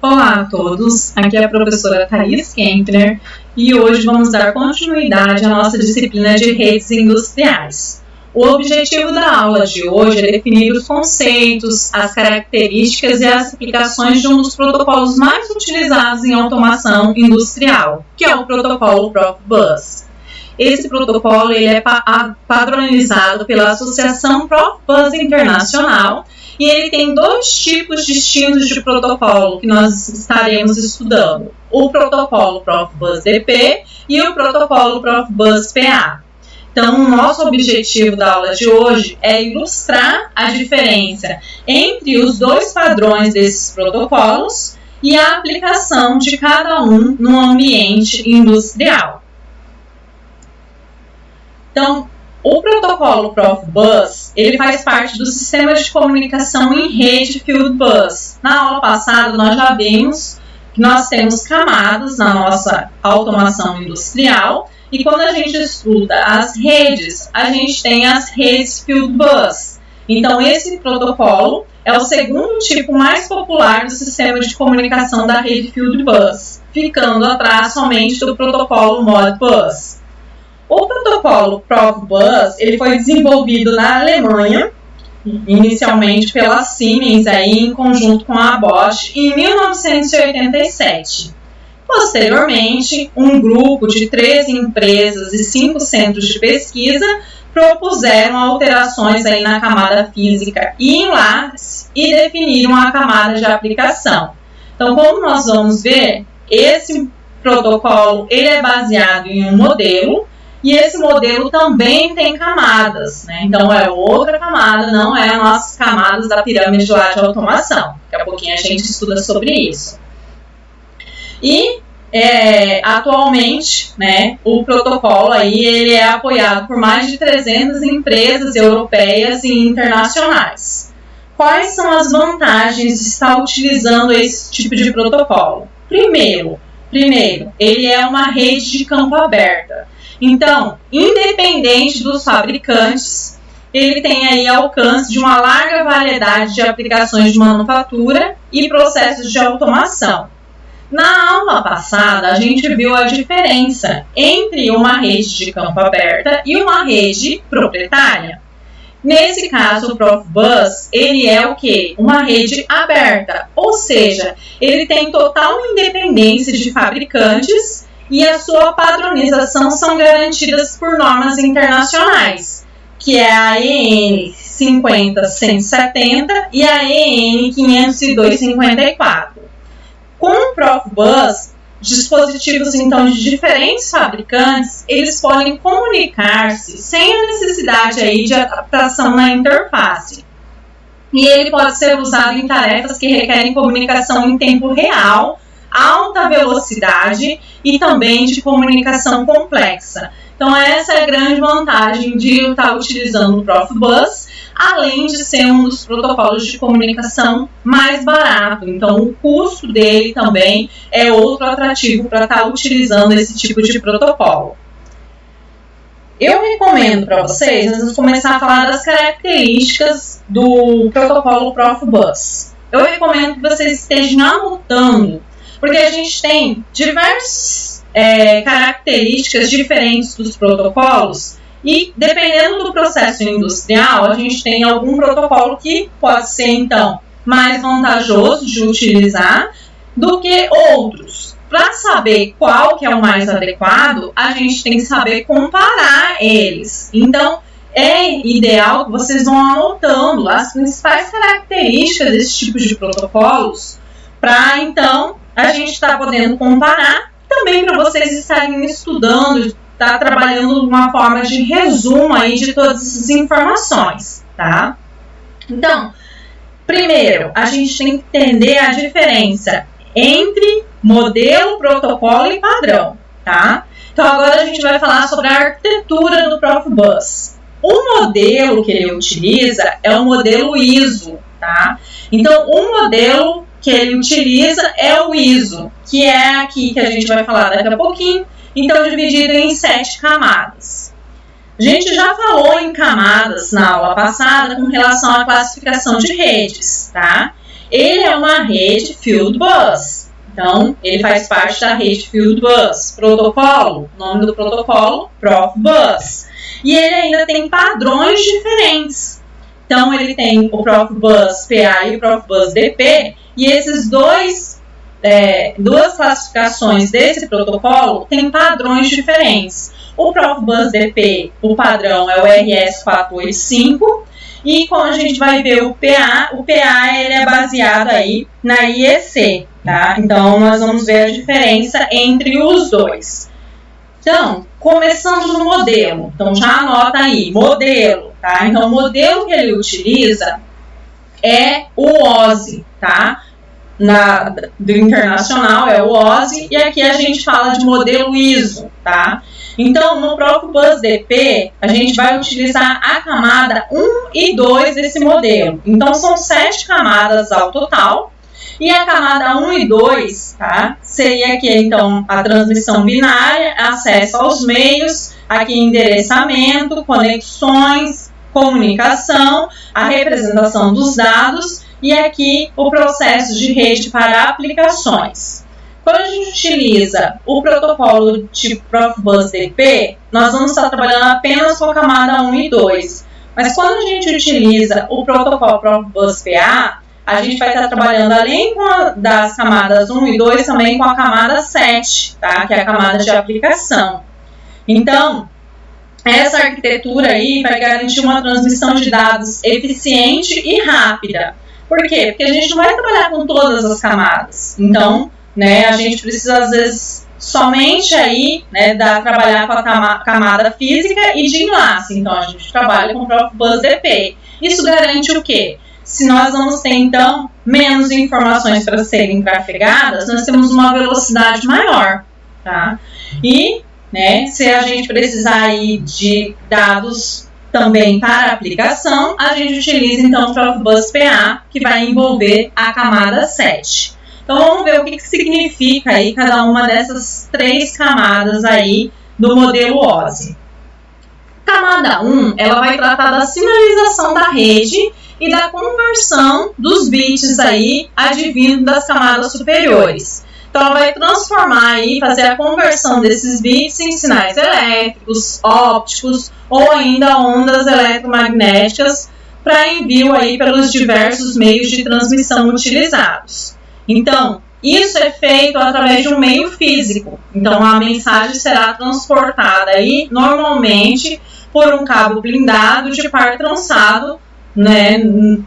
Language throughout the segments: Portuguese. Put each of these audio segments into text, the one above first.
Olá a todos, aqui é a professora Thaís Kempner e hoje vamos dar continuidade à nossa disciplina de redes industriais. O objetivo da aula de hoje é definir os conceitos, as características e as aplicações de um dos protocolos mais utilizados em automação industrial, que é o protocolo Profibus. Esse protocolo ele é padronizado pela Associação Profibus Internacional e ele tem dois tipos distintos de protocolo que nós estaremos estudando: o protocolo Profibus-DP e o protocolo Profibus-PA. Então, o nosso objetivo da aula de hoje é ilustrar a diferença entre os dois padrões desses protocolos e a aplicação de cada um no ambiente industrial. Então, o protocolo Profibus, ele faz parte do sistema de comunicação em rede Fieldbus. Na aula passada, nós já vimos que nós temos camadas na nossa automação industrial e quando a gente estuda as redes, a gente tem as redes Fieldbus. Então, esse protocolo é o segundo tipo mais popular do sistema de comunicação da rede Fieldbus, ficando atrás somente do protocolo Modbus. O protocolo Profibus ele foi desenvolvido na Alemanha, inicialmente pela Siemens, aí, em conjunto com a Bosch, em 1987. Posteriormente, um grupo de 13 empresas e 5 centros de pesquisa propuseram alterações aí na camada física e enlace e definiram a camada de aplicação. Então, como nós vamos ver, esse protocolo ele é baseado em um modelo, e esse modelo também tem camadas, né? Então, é outra camada, não é as nossas camadas da pirâmide lá de automação. Daqui a pouquinho a gente estuda sobre isso. E, atualmente, né, o protocolo aí, ele é apoiado por mais de 300 empresas europeias e internacionais. Quais são as vantagens de estar utilizando esse tipo de protocolo? Primeiro, ele é uma rede de campo aberta. Então, independente dos fabricantes, ele tem aí alcance de uma larga variedade de aplicações de manufatura e processos de automação. Na aula passada, a gente viu a diferença entre uma rede de campo aberta e uma rede proprietária. Nesse caso, o Profibus, ele é o quê? Uma rede aberta, ou seja, ele tem total independência de fabricantes e a sua padronização são garantidas por normas internacionais, que é a EN 50170 e a EN 50254. Com o Profibus, dispositivos então de diferentes fabricantes, eles podem comunicar-se sem a necessidade aí de adaptação na interface. E ele pode ser usado em tarefas que requerem comunicação em tempo real, alta velocidade e também de comunicação complexa. Então, essa é a grande vantagem de estar utilizando o Profibus, além de ser um dos protocolos de comunicação mais barato. Então, o custo dele também é outro atrativo para estar utilizando esse tipo de protocolo. Eu recomendo para vocês, nós vamos começar a falar das características do protocolo Profibus. Eu recomendo que vocês estejam anotando, porque a gente tem diversas características diferentes dos protocolos e, dependendo do processo industrial, a gente tem algum protocolo que pode ser, então, mais vantajoso de utilizar do que outros. Para saber qual que é o mais adequado, a gente tem que saber comparar eles. Então, é ideal que vocês vão anotando as principais características desse tipo de protocolos para, então, a gente está podendo comparar, também para vocês estarem estudando, estar trabalhando de uma forma de resumo aí de todas essas informações, tá? Então, primeiro, a gente tem que entender a diferença entre modelo, protocolo e padrão, tá? Então, agora a gente vai falar sobre a arquitetura do Profibus. O modelo que ele utiliza é o modelo ISO, tá? Então, o modelo que ele utiliza é o ISO, que é aqui que a gente vai falar daqui a pouquinho, então dividido em 7 camadas. A gente já falou em camadas na aula passada com relação à classificação de redes, tá? Ele é uma rede Field Bus. Então, ele faz parte da rede Field Bus. Protocolo, nome do protocolo, Profibus. E ele ainda tem padrões diferentes. Então, ele tem o Profibus PA e o Profibus DP, e esses duas classificações desse protocolo têm padrões diferentes. O Profibus DP, o padrão é o RS485, e quando a gente vai ver o PA ele é baseado aí na IEC, tá? Então, nós vamos ver a diferença entre os dois. Então, começando no modelo. Então, já anota aí, modelo, tá? Então, o modelo que ele utiliza é o OSI, tá? Do internacional é o OSI, e aqui a gente fala de modelo ISO, tá? Então, no Profibus DP, a gente vai utilizar a camada 1 e 2 desse modelo. Então, são 7 camadas ao total. E a camada 1 e 2, tá? Seria aqui, então, a transmissão binária, acesso aos meios, aqui endereçamento, conexões, comunicação, a representação dos dados e aqui o processo de rede para aplicações. Quando a gente utiliza o protocolo de Profibus DP, nós vamos estar trabalhando apenas com a camada 1 e 2. Mas quando a gente utiliza o protocolo Profibus PA, a gente vai estar trabalhando além das camadas 1 e 2, também com a camada 7, tá? Que é a camada de aplicação. Então, essa arquitetura aí vai garantir uma transmissão de dados eficiente e rápida. Por quê? Porque a gente não vai trabalhar com todas as camadas. Então, né, a gente precisa, às vezes, somente aí, né, trabalhar com a camada física e de enlace. Então, a gente trabalha com o Profibus DP. Isso garante o quê? Se nós vamos ter, então, menos informações para serem trafegadas, nós temos uma velocidade maior, tá? E, né, se a gente precisar aí de dados também para aplicação, a gente utiliza, então, o Profibus PA, que vai envolver a camada 7. Então, vamos ver o que significa aí cada uma dessas 3 camadas aí do modelo OSI. Camada 1, ela vai tratar da sinalização da rede e da conversão dos bits aí advindo das camadas superiores. Então, ela vai transformar aí, fazer a conversão desses bits em sinais elétricos, ópticos ou ainda ondas eletromagnéticas para envio aí pelos diversos meios de transmissão utilizados. Então, isso é feito através de um meio físico. Então, a mensagem será transportada aí, normalmente, por um cabo blindado de par trançado, né,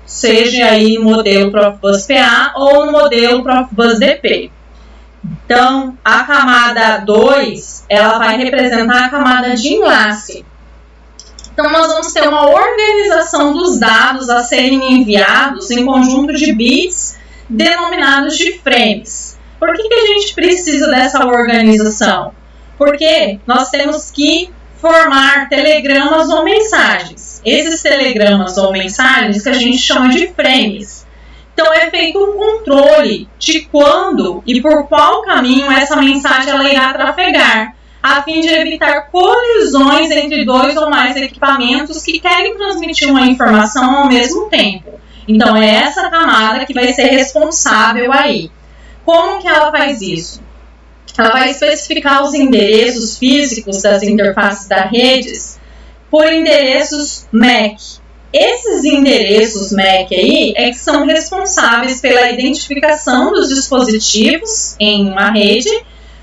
seja aí no modelo Profibus PA ou no modelo Profibus DP. Então, a camada 2, ela vai representar a camada de enlace. Então, nós vamos ter uma organização dos dados a serem enviados em conjunto de bits denominados de frames. Por que a gente precisa dessa organização? Porque nós temos que formar telegramas ou mensagens. Esses telegramas ou mensagens que a gente chama de frames. Então, é feito um controle de quando e por qual caminho essa mensagem ela irá trafegar, a fim de evitar colisões entre 2 ou mais equipamentos que querem transmitir uma informação ao mesmo tempo. Então, é essa camada que vai ser responsável aí. Como que ela faz isso? Ela vai especificar os endereços físicos das interfaces das redes por endereços MAC. Esses endereços MAC aí é que são responsáveis pela identificação dos dispositivos em uma rede,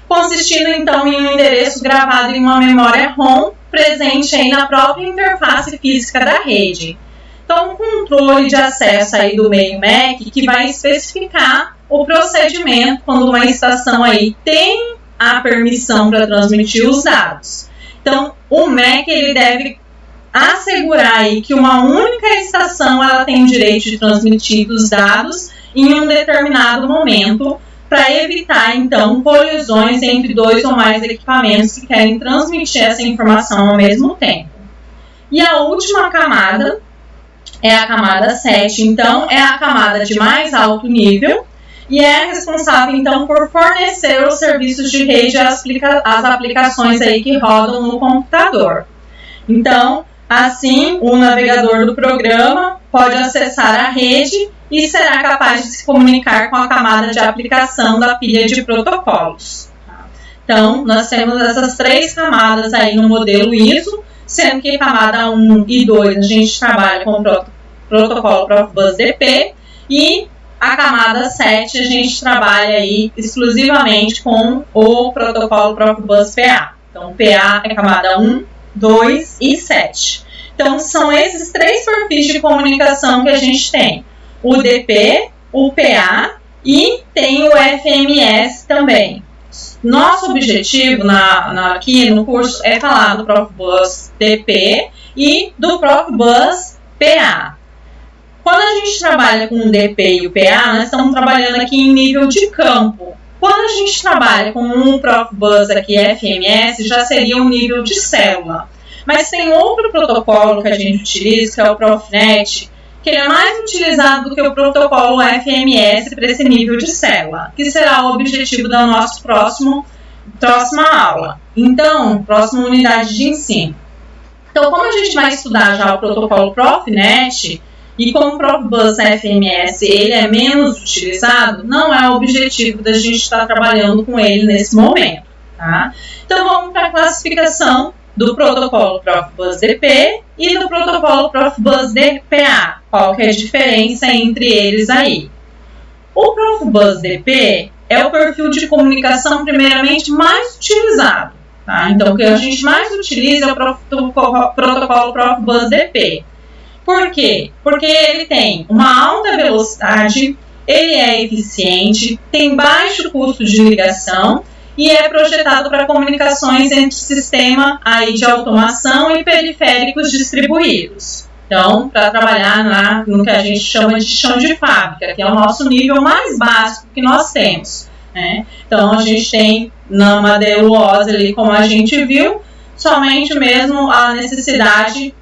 consistindo então em um endereço gravado em uma memória ROM presente aí na própria interface física da rede. Então, o controle de acesso aí do meio MAC que vai especificar o procedimento quando uma estação aí tem a permissão para transmitir os dados. Então, o MAC ele deve assegurar aí que uma única estação ela tem o direito de transmitir os dados em um determinado momento, para evitar, então, colisões entre 2 ou mais equipamentos que querem transmitir essa informação ao mesmo tempo. E a última camada é a camada 7, então, é a camada de mais alto nível e é responsável, então, por fornecer os serviços de rede às aplicações aí que rodam no computador. Então, assim, o navegador do programa pode acessar a rede e será capaz de se comunicar com a camada de aplicação da pilha de protocolos. Então, nós temos essas 3 camadas aí no modelo ISO, sendo que camada 1 e 2 a gente trabalha com o protocolo Profibus DP e a camada 7 a gente trabalha aí exclusivamente com o protocolo Profibus PA. Então, PA é camada 1, 2 e 7. Então, são esses 3 perfis de comunicação que a gente tem. O DP, o PA e tem o FMS também. Nosso objetivo aqui no curso é falar do Profibus DP e do Profibus PA. Quando a gente trabalha com o DP e o PA, nós estamos trabalhando aqui em nível de campo. Quando a gente trabalha com um Profibus aqui FMS, já seria um nível de célula. Mas tem outro protocolo que a gente utiliza, que é o Profinet, que ele é mais utilizado do que o protocolo FMS para esse nível de célula, que será o objetivo da nossa próxima aula. Então, próxima unidade de ensino. Então, como a gente vai estudar já o protocolo Profinet, e como o Profibus FMS ele é menos utilizado, não é o objetivo da gente estar trabalhando com ele nesse momento. Tá? Então, vamos para a classificação do protocolo Profibus DP e do protocolo Profibus DPA. Qual que é a diferença entre eles aí? O Profibus DP é o perfil de comunicação primeiramente mais utilizado. Tá? Então, o que a gente mais utiliza é o protocolo Profibus DP. Por quê? Porque ele tem uma alta velocidade, ele é eficiente, tem baixo custo de ligação e é projetado para comunicações entre sistema aí de automação e periféricos distribuídos. Então, para trabalhar no que a gente chama de chão de fábrica, que é o nosso nível mais básico que nós temos. Né? Então, a gente tem na modelo OSI ali, como a gente viu, somente mesmo a necessidade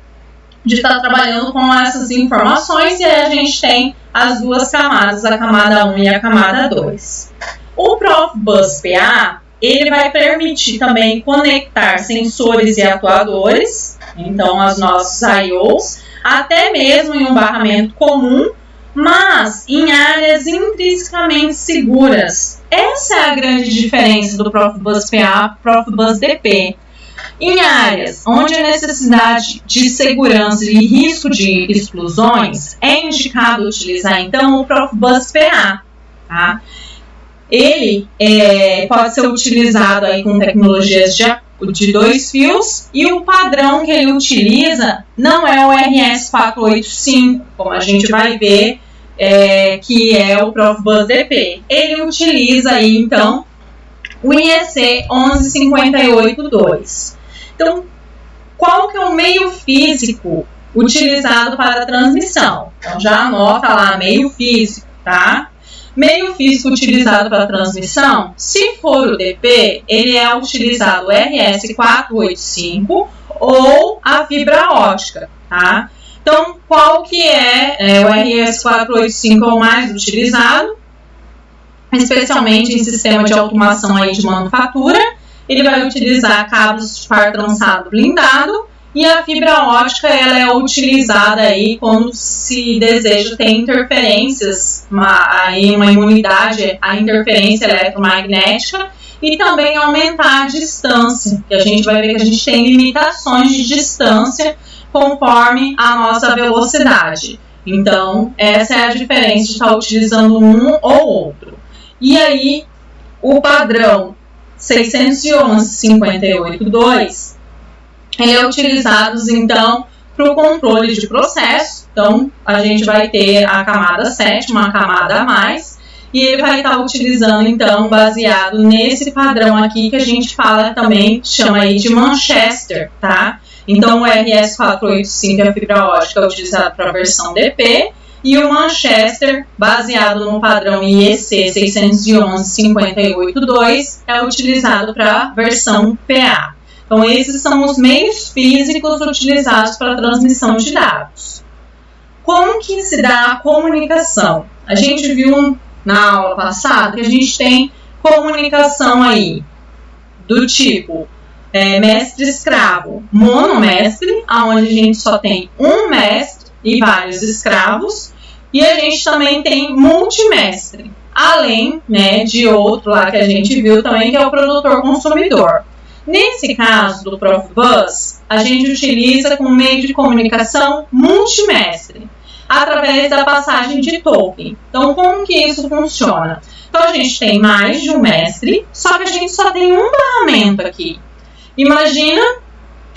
de estar trabalhando com essas informações, e aí a gente tem as 2 camadas, a camada 1 e a camada 2. O Profibus PA, ele vai permitir também conectar sensores e atuadores, então as nossas I/Os, até mesmo em um barramento comum, mas em áreas intrinsecamente seguras. Essa é a grande diferença do Profibus PA e Profibus DP. Em áreas onde a necessidade de segurança e risco de explosões, é indicado utilizar então o Profibus PA. Tá? Ele pode ser utilizado aí com tecnologias de 2 fios, e o padrão que ele utiliza não é o RS485, como a gente vai ver, que é o Profibus DP. Ele utiliza aí então o IEC 11582. Então, qual que é o meio físico utilizado para a transmissão? Então, já anota lá, meio físico, tá? Meio físico utilizado para a transmissão, se for o DP, ele é utilizado o RS485 ou a fibra ótica, tá? Então, qual que o RS485 é o mais utilizado, especialmente em sistema de automação aí de manufatura. Ele vai utilizar cabos de par trançado blindado, e a fibra ótica ela é utilizada aí quando se deseja ter interferências, uma imunidade à interferência eletromagnética, e também aumentar a distância, que a gente vai ver que a gente tem limitações de distância conforme a nossa velocidade. Então, essa é a diferença de estar utilizando um ou outro. E aí, o padrão 611.58.2, ele é utilizado, então, para o controle de processo. Então, a gente vai ter a camada 7, uma camada a mais, e ele vai estar utilizando, então, baseado nesse padrão aqui, que a gente fala também, chama aí de Manchester, tá? Então, o RS485 é a fibra ótica utilizada para a versão DP, e o Manchester, baseado no padrão IEC 611.58.2, é utilizado para a versão PA. Então, esses são os meios físicos utilizados para a transmissão de dados. Como que se dá a comunicação? A gente viu na aula passada que a gente tem comunicação aí do tipo mestre-escravo, monomestre, onde a gente só tem um mestre e vários escravos, E a gente também tem multimestre, além, né, de outro lá que a gente viu também, que é o produtor-consumidor. Nesse caso do Profibus, a gente utiliza como meio de comunicação multimestre, através da passagem de token. Então, como que isso funciona? Então, a gente tem mais de um mestre, só que a gente só tem um barramento aqui. Imagina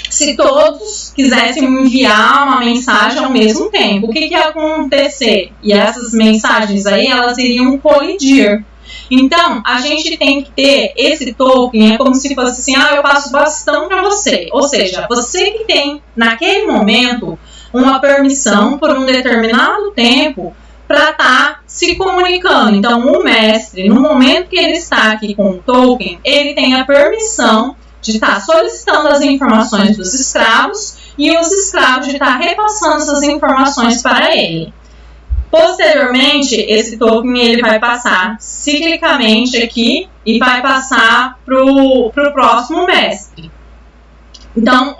se todos quisessem enviar uma mensagem ao mesmo tempo. O que ia acontecer? E essas mensagens aí, elas iriam colidir. Então, a gente tem que ter esse token, é como se fosse assim, eu passo bastão para você. Ou seja, você que tem, naquele momento, uma permissão por um determinado tempo para estar se comunicando. Então, o mestre, no momento que ele está aqui com o token, ele tem a permissão de estar solicitando as informações dos escravos e os escravos de estar repassando essas informações para ele. Posteriormente, esse token ele vai passar ciclicamente aqui e vai passar para o próximo mestre. Então,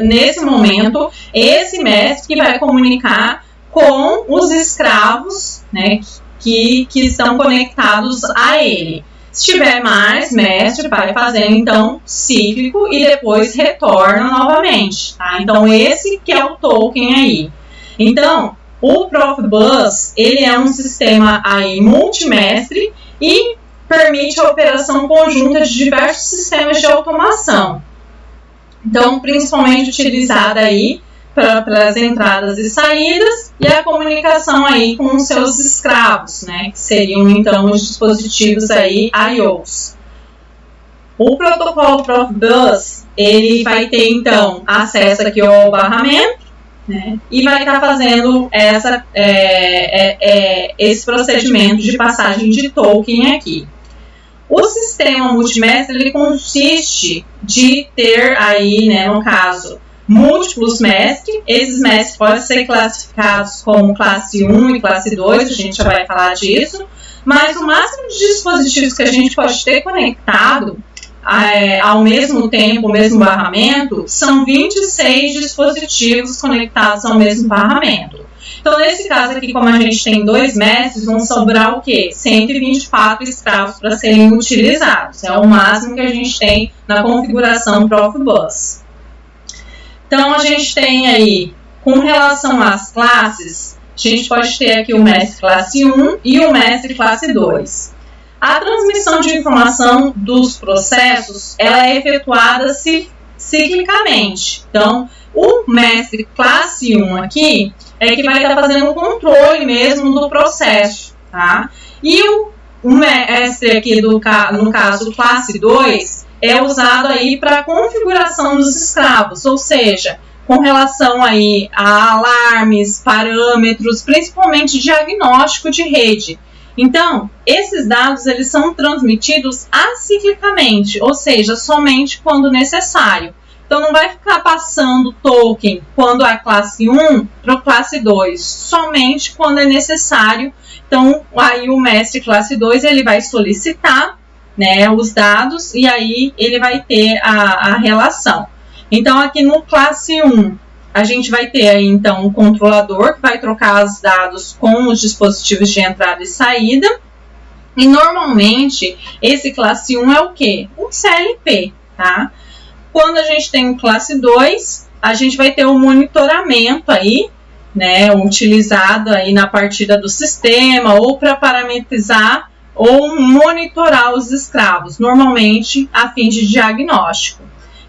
nesse momento, esse mestre que vai comunicar com os escravos, né, que estão conectados a ele. Se tiver mais, mestre vai fazendo, então, cíclico e depois retorna novamente. Tá? Então, esse que é o token aí. Então, o Profibus, ele é um sistema aí multimestre e permite a operação conjunta de diversos sistemas de automação. Então, principalmente utilizada aí para as entradas e saídas e a comunicação aí com os seus escravos, né, que seriam então os dispositivos aí IOs. O protocolo Profibus, ele vai ter então acesso aqui ao barramento, né, e vai estar fazendo esse procedimento de passagem de token aqui. O sistema multimestre, ele consiste de ter aí, né, no caso, múltiplos mestres. Esses mestres podem ser classificados como classe 1 e classe 2, a gente já vai falar disso, mas o máximo de dispositivos que a gente pode ter conectado ao mesmo tempo, o mesmo barramento, são 26 dispositivos conectados ao mesmo barramento. Então, nesse caso aqui, como a gente tem 2 mestres, vão sobrar o quê? 124 escravos para serem utilizados. É o máximo que a gente tem na configuração Profibus. Então, a gente tem aí, com relação às classes, a gente pode ter aqui o mestre classe 1 e o mestre classe 2. A transmissão de informação dos processos, ela é efetuada ciclicamente. Então, o mestre classe 1 aqui é que vai estar fazendo o controle mesmo do processo, tá? E o mestre aqui, no caso, classe 2, é usado aí para a configuração dos escravos, ou seja, com relação aí a alarmes, parâmetros, principalmente diagnóstico de rede. Então, esses dados eles são transmitidos aciclicamente, ou seja, somente quando necessário. Então, não vai ficar passando token quando é classe 1 para classe 2, somente quando é necessário. Então, aí o mestre classe 2 ele vai solicitar, né, os dados e aí ele vai ter a relação. Então, aqui no classe 1, a gente vai ter aí, então, um controlador que vai trocar os dados com os dispositivos de entrada e saída. E, normalmente, esse classe 1 é o quê? Um CLP, tá? Quando a gente tem o classe 2, a gente vai ter o monitoramento aí, né, utilizado aí na partida do sistema ou para parametrizar ou monitorar os escravos, normalmente a fim de diagnóstico.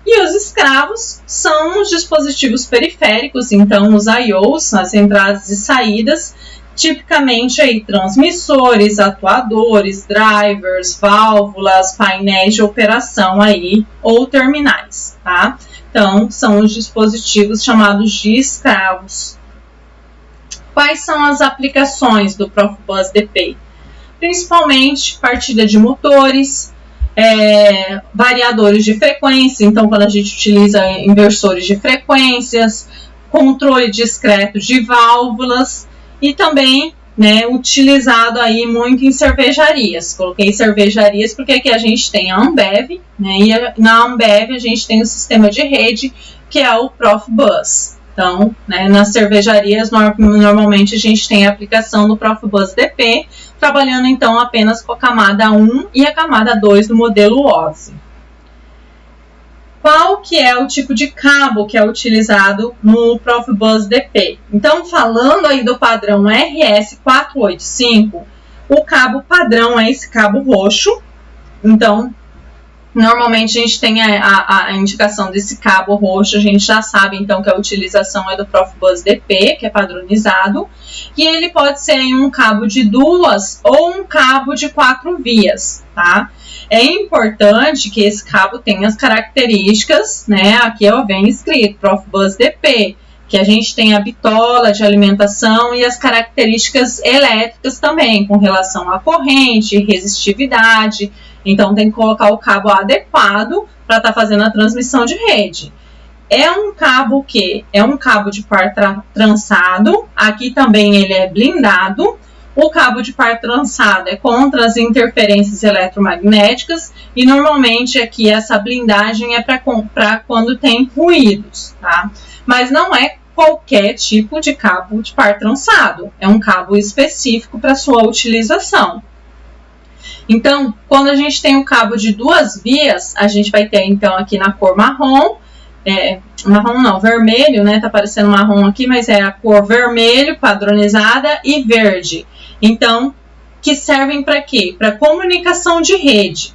E os escravos são os dispositivos periféricos, então os IOs, as entradas e saídas, tipicamente aí transmissores, atuadores, drivers, válvulas, painéis de operação aí ou terminais, tá? Então, são os dispositivos chamados de escravos. Quais são as aplicações do Profibus DP? Principalmente partida de motores, variadores de frequência, então quando a gente utiliza inversores de frequências, controle discreto de válvulas e também, né, utilizado aí muito em cervejarias. Coloquei cervejarias porque aqui a gente tem a Ambev, né, e na Ambev a gente tem o sistema de rede que é o Profibus. Então, né, nas cervejarias, normalmente a gente tem a aplicação do Profibus DP, trabalhando então apenas com a camada 1 e a camada 2 do modelo OSI. Qual que é o tipo de cabo que é utilizado no Profibus DP? Então, falando aí do padrão RS485, o cabo padrão é esse cabo roxo. Então, normalmente a gente tem a indicação desse cabo roxo, a gente já sabe então que a utilização é do Profibus DP, que é padronizado, e ele pode ser um cabo de 2 ou um cabo de 4 vias, tá? É importante que esse cabo tenha as características, né? Aqui vem escrito Profibus DP, que a gente tem a bitola de alimentação e as características elétricas também, com relação à corrente, resistividade. Então, tem que colocar o cabo adequado para estar fazendo a transmissão de rede. É um cabo que é um cabo de par trançado. Aqui também ele é blindado. O cabo de par trançado é contra as interferências eletromagnéticas. E normalmente aqui essa blindagem é para quando tem ruídos, tá? Mas não é qualquer tipo de cabo de par trançado. É um cabo específico para sua utilização. Então, quando a gente tem um cabo de 2 vias, a gente vai ter, então, aqui na cor marrom, marrom não, vermelho, né? Tá aparecendo marrom aqui, mas é a cor vermelho, padronizada, e verde. Então, que servem para quê? Para comunicação de rede.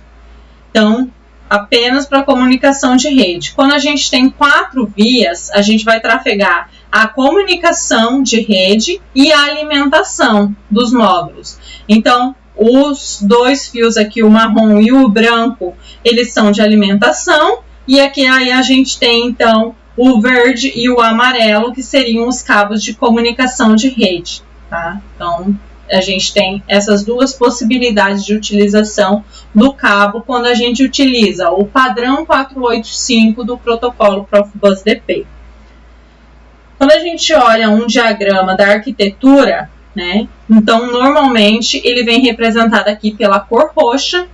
Então, apenas para comunicação de rede. Quando a gente tem 4 vias, a gente vai trafegar a comunicação de rede e a alimentação dos módulos. Então, os 2 fios aqui, o marrom e o branco, eles são de alimentação. E aqui aí a gente tem, então, o verde e o amarelo, que seriam os cabos de comunicação de rede, tá? Então, a gente tem essas 2 possibilidades de utilização do cabo quando a gente utiliza o padrão 485 do protocolo Profibus DP. Quando a gente olha um diagrama da arquitetura, né? Então, normalmente, ele vem representado aqui pela cor roxa,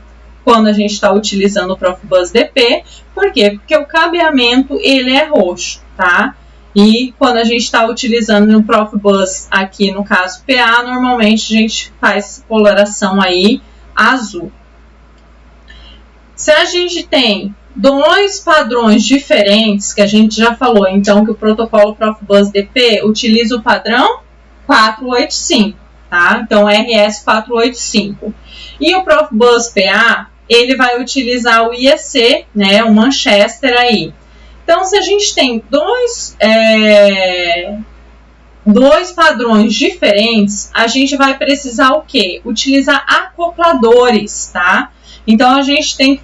quando a gente está utilizando o Profibus DP. Por quê? Porque o cabeamento, ele é roxo, tá? E quando a gente está utilizando no Profibus, aqui no caso PA, normalmente a gente faz coloração aí azul. Se a gente tem 2 padrões diferentes, que a gente já falou, então, que o protocolo Profibus DP utiliza o padrão 485, tá? Então, RS485. E o Profibus PA, ele vai utilizar o IEC, né? O Manchester aí. Então, se a gente tem 2 padrões diferentes, a gente vai precisar o quê? Utilizar acopladores, tá? Então, a gente tem que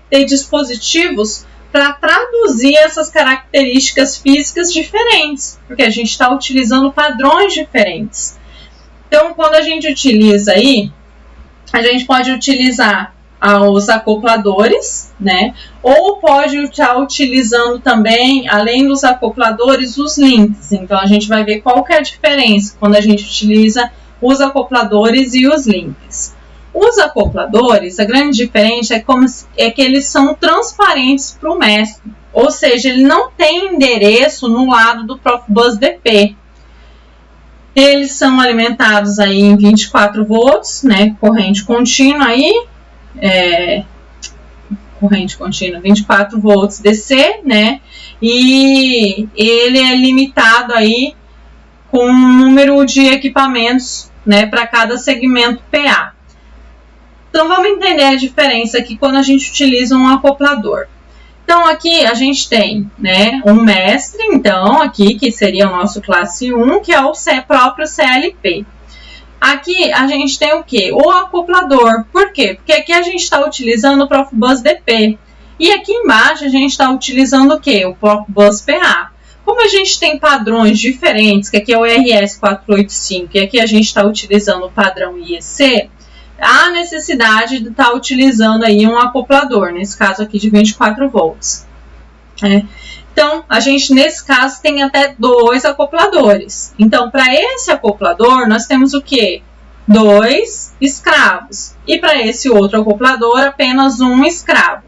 ter dispositivos para traduzir essas características físicas diferentes, porque a gente está utilizando padrões diferentes. Então, quando a gente utiliza aí, a gente pode utilizar os acopladores, né? Ou pode estar utilizando também, além dos acopladores, os links. Então, a gente vai ver qual que é a diferença quando a gente utiliza os acopladores e os links. Os acopladores, a grande diferença é que eles são transparentes para o mestre, ou seja, ele não tem endereço no lado do Profibus DP. Eles são alimentados aí em 24 volts, né, corrente contínua aí, corrente contínua 24 volts DC, né, e ele é limitado aí com um número de equipamentos, né, para cada segmento PA. Então, vamos entender a diferença aqui quando a gente utiliza um acoplador. Então, aqui a gente tem, né, um mestre, então, aqui, que seria o nosso classe 1, que é o próprio CLP. Aqui a gente tem o quê? O acoplador. Por quê? Porque aqui a gente está utilizando o Profibus DP. E aqui embaixo a gente está utilizando o quê? O Profibus PA. Como a gente tem padrões diferentes, que aqui é o RS485 e aqui a gente está utilizando o padrão IEC, há necessidade de estar utilizando aí um acoplador, nesse caso aqui de 24 volts. Então, a gente, nesse caso, tem até 2 acopladores. Então, para esse acoplador, nós temos o quê? 2 escravos. E para esse outro acoplador, apenas um escravo.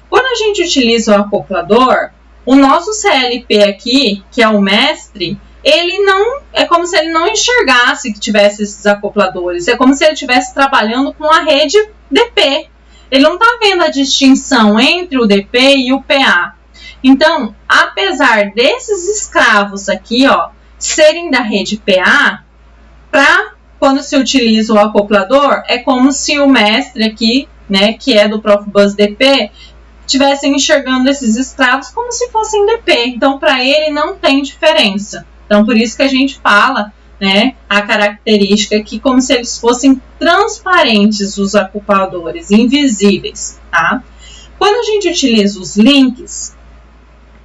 Quando a gente utiliza o acoplador, O nosso CLP aqui, que é o mestre, ele não, é como se ele não enxergasse que tivesse esses acopladores, é como se ele estivesse trabalhando com a rede DP. Ele não está vendo a distinção entre o DP e o PA. Então, apesar desses escravos aqui, ó, serem da rede PA, quando se utiliza o acoplador, é como se o mestre aqui, né, que é do Profibus DP, estivessem enxergando esses escravos como se fossem DP. Então, para ele não tem diferença. Então, por isso que a gente fala, né, a característica aqui como se eles fossem transparentes, os acopladores, invisíveis, tá? Quando a gente utiliza os links,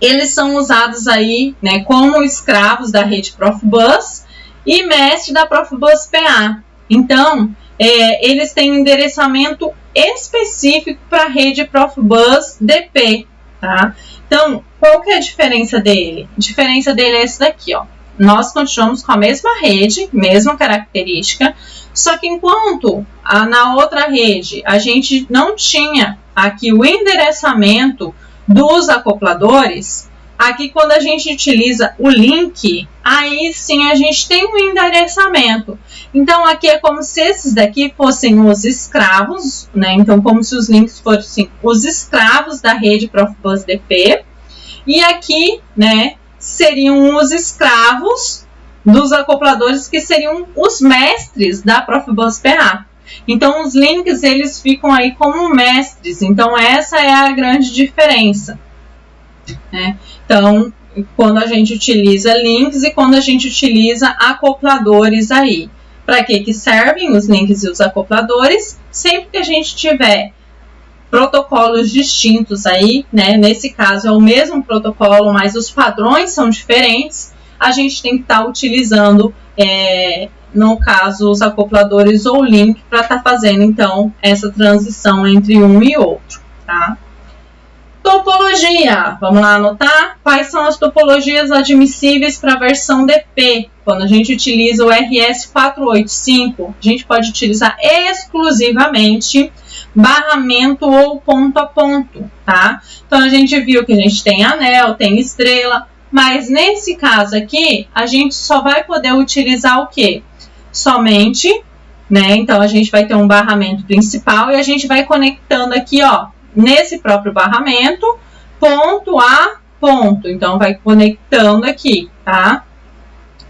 eles são usados aí, né, como escravos da rede Profibus e mestre da Profibus PA. Então, eles têm um endereçamento específico para a rede Profibus DP, tá? Então, qual que é a diferença dele? A diferença dele é esse daqui, ó. Nós continuamos com a mesma rede, mesma característica, só que enquanto na outra rede a gente não tinha aqui o endereçamento dos acopladores, aqui quando a gente utiliza o link, aí sim a gente tem um endereçamento. Então aqui é como se esses daqui fossem os escravos, né? Então como se os links fossem os escravos da rede Profibus DP, e aqui, né, seriam os escravos dos acopladores, que seriam os mestres da Profibus PA. Então, os links, eles ficam aí como mestres. Então, essa é a grande diferença, né? Então, quando a gente utiliza links e quando a gente utiliza acopladores aí. Para que servem os links e os acopladores? Sempre que a gente tiver protocolos distintos aí, né? Nesse caso é o mesmo protocolo, mas os padrões são diferentes. A gente tem que estar utilizando, no caso, os acopladores ou link para estar fazendo, então, essa transição entre um e outro, tá? Topologia. Vamos lá anotar? Quais são as topologias admissíveis para a versão DP? Quando a gente utiliza o RS485, a gente pode utilizar exclusivamente barramento ou ponto a ponto, tá? Então, a gente viu que a gente tem anel, tem estrela, mas nesse caso aqui, a gente só vai poder utilizar o quê? Somente, né? Então, a gente vai ter um barramento principal e a gente vai conectando aqui, ó, nesse próprio barramento, ponto a ponto. Então, vai conectando aqui, tá?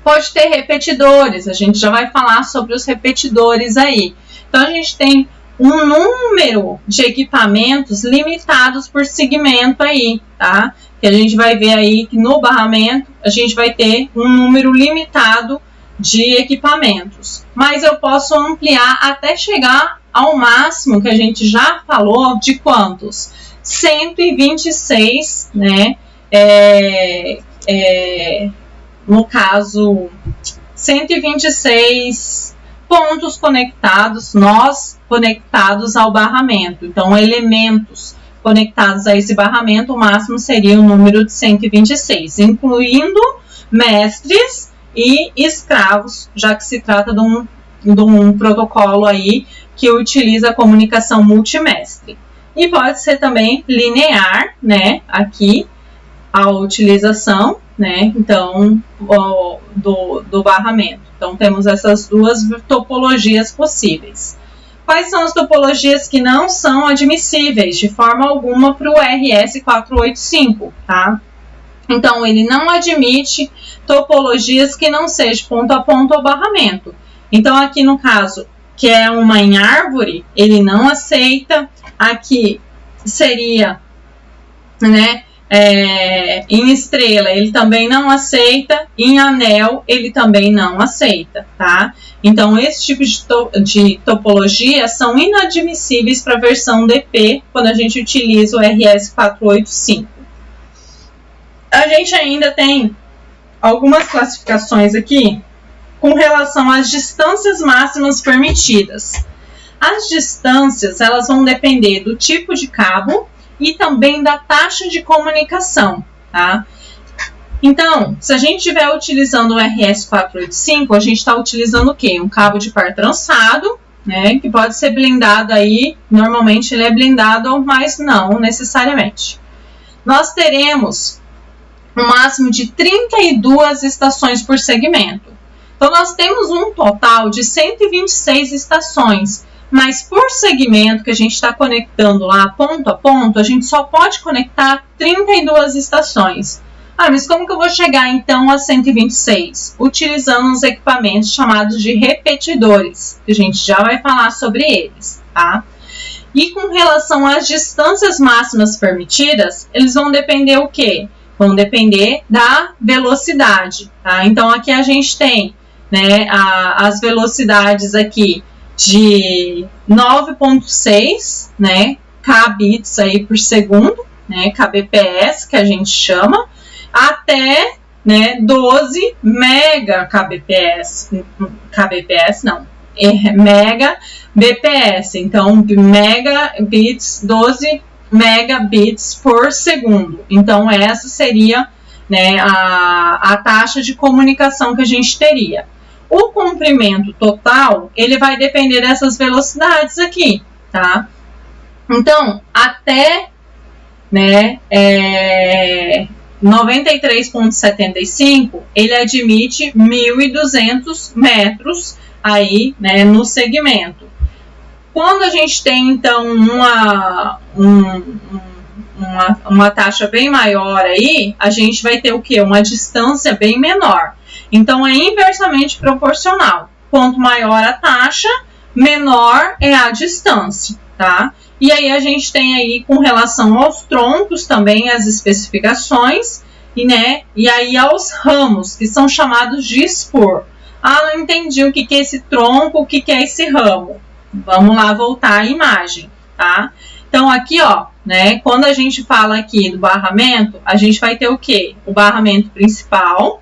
Pode ter repetidores, a gente já vai falar sobre os repetidores aí. Então, a gente tem um número de equipamentos limitados por segmento aí, tá? Que a gente vai ver aí que no barramento a gente vai ter um número limitado de equipamentos. Mas eu posso ampliar até chegar ao máximo que a gente já falou de quantos? 126, né? No caso, 126 pontos conectados, nós conectados ao barramento. Então, elementos conectados a esse barramento, o máximo seria o número de 126, incluindo mestres e escravos, já que se trata de um protocolo aí que utiliza a comunicação multimestre. E pode ser também linear, né, aqui, a utilização, né, então, do barramento. Então, temos essas duas topologias possíveis. Quais são as topologias que não são admissíveis de forma alguma para o RS485, tá? Então, ele não admite topologias que não sejam ponto a ponto ou barramento. Então, aqui no caso, que é uma em árvore, ele não aceita. Aqui seria, né, em estrela, ele também não aceita. Em anel, ele também não aceita, tá? Então, esse tipo de topologia são inadmissíveis para a versão DP, quando a gente utiliza o RS485. A gente ainda tem algumas classificações aqui com relação às distâncias máximas permitidas. As distâncias, elas vão depender do tipo de cabo e também da taxa de comunicação, tá? Então, se a gente estiver utilizando o RS485, a gente está utilizando o quê? Um cabo de par trançado, né? Que pode ser blindado aí, normalmente ele é blindado, mas não necessariamente. Nós teremos um máximo de 32 estações por segmento. Então, nós temos um total de 126 estações, mas por segmento que a gente está conectando lá ponto a ponto, a gente só pode conectar 32 estações. Ah, mas como que eu vou chegar então a 126? Utilizando os equipamentos chamados de repetidores, que a gente já vai falar sobre eles, tá? E com relação às distâncias máximas permitidas, eles vão depender o quê? Vão depender da velocidade, tá? Então, aqui a gente tem, né, as velocidades aqui de 9.6, né, kbps aí por segundo, né, kbps que a gente chama, até, né, 12 megabps, megabps, então megabits, 12 megabits por segundo. Então, essa seria, né, a taxa de comunicação que a gente teria. O comprimento total, ele vai depender dessas velocidades aqui, tá? Então, até, né, 93.75, ele admite 1.200 metros aí, né, no segmento. Quando a gente tem, então, uma taxa bem maior aí, a gente vai ter o quê? Uma distância bem menor. Então, é inversamente proporcional. Quanto maior a taxa, menor é a distância, tá? E aí, a gente tem aí, com relação aos troncos, também as especificações, e aí aos ramos, que são chamados de spur. Ah, não entendi o que é esse tronco, o que é esse ramo. Vamos lá voltar à imagem, tá? Então, aqui, ó, né, quando a gente fala aqui do barramento, a gente vai ter o quê? O barramento principal.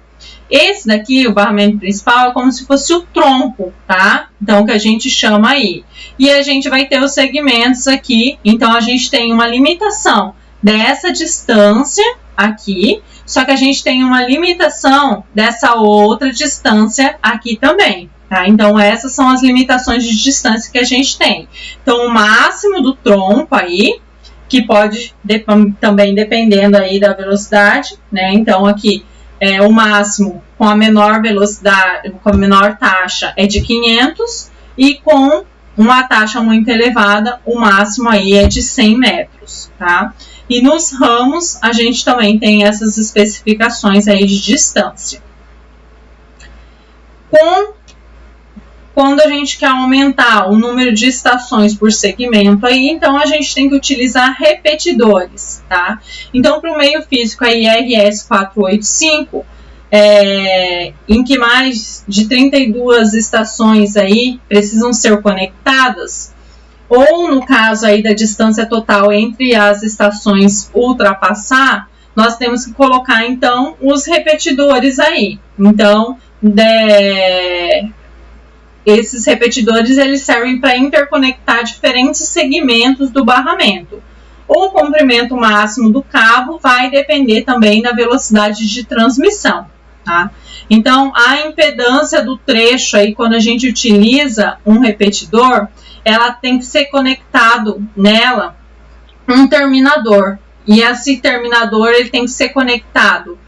Esse daqui, o barramento principal, é como se fosse o tronco, tá? Então, que a gente chama aí. E a gente vai ter os segmentos aqui. Então, a gente tem uma limitação dessa distância aqui, só que a gente tem uma limitação dessa outra distância aqui também, tá? Então, essas são as limitações de distância que a gente tem. Então, o máximo do tronco aí, que pode também dependendo aí da velocidade, né? Então, aqui, o máximo com a menor velocidade, com a menor taxa é de 500 e com uma taxa muito elevada, o máximo aí é de 100 metros, tá? E nos ramos, a gente também tem essas especificações aí de distância. Quando a gente quer aumentar o número de estações por segmento aí, então a gente tem que utilizar repetidores, tá? Então, para o meio físico aí, RS 485, em que mais de 32 estações aí precisam ser conectadas, ou no caso aí da distância total entre as estações ultrapassar, nós temos que colocar então os repetidores aí. Então, esses repetidores eles servem para interconectar diferentes segmentos do barramento. O comprimento máximo do cabo vai depender também da velocidade de transmissão, tá? Então, a impedância do trecho aí, quando a gente utiliza um repetidor, ela tem que ser conectado nela um terminador. E esse terminador ele tem que ser conectado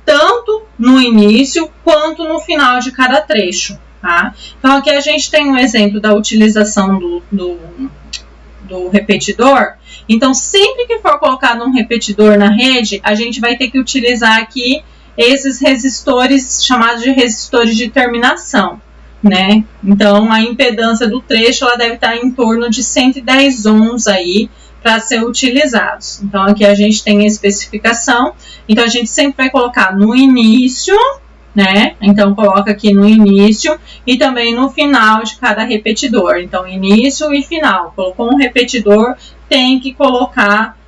tanto no início quanto no final de cada trecho, tá? Então, aqui a gente tem um exemplo da utilização do repetidor. Então, sempre que for colocado um repetidor na rede, a gente vai ter que utilizar aqui esses resistores chamados de resistores de terminação, né? Então, a impedância do trecho ela deve estar em torno de 110 ohms aí para ser utilizados. Então, aqui a gente tem a especificação. Então, a gente sempre vai colocar no início, né? Então, coloca aqui no início e também no final de cada repetidor. Então, início e final. Colocou um repetidor, tem que colocar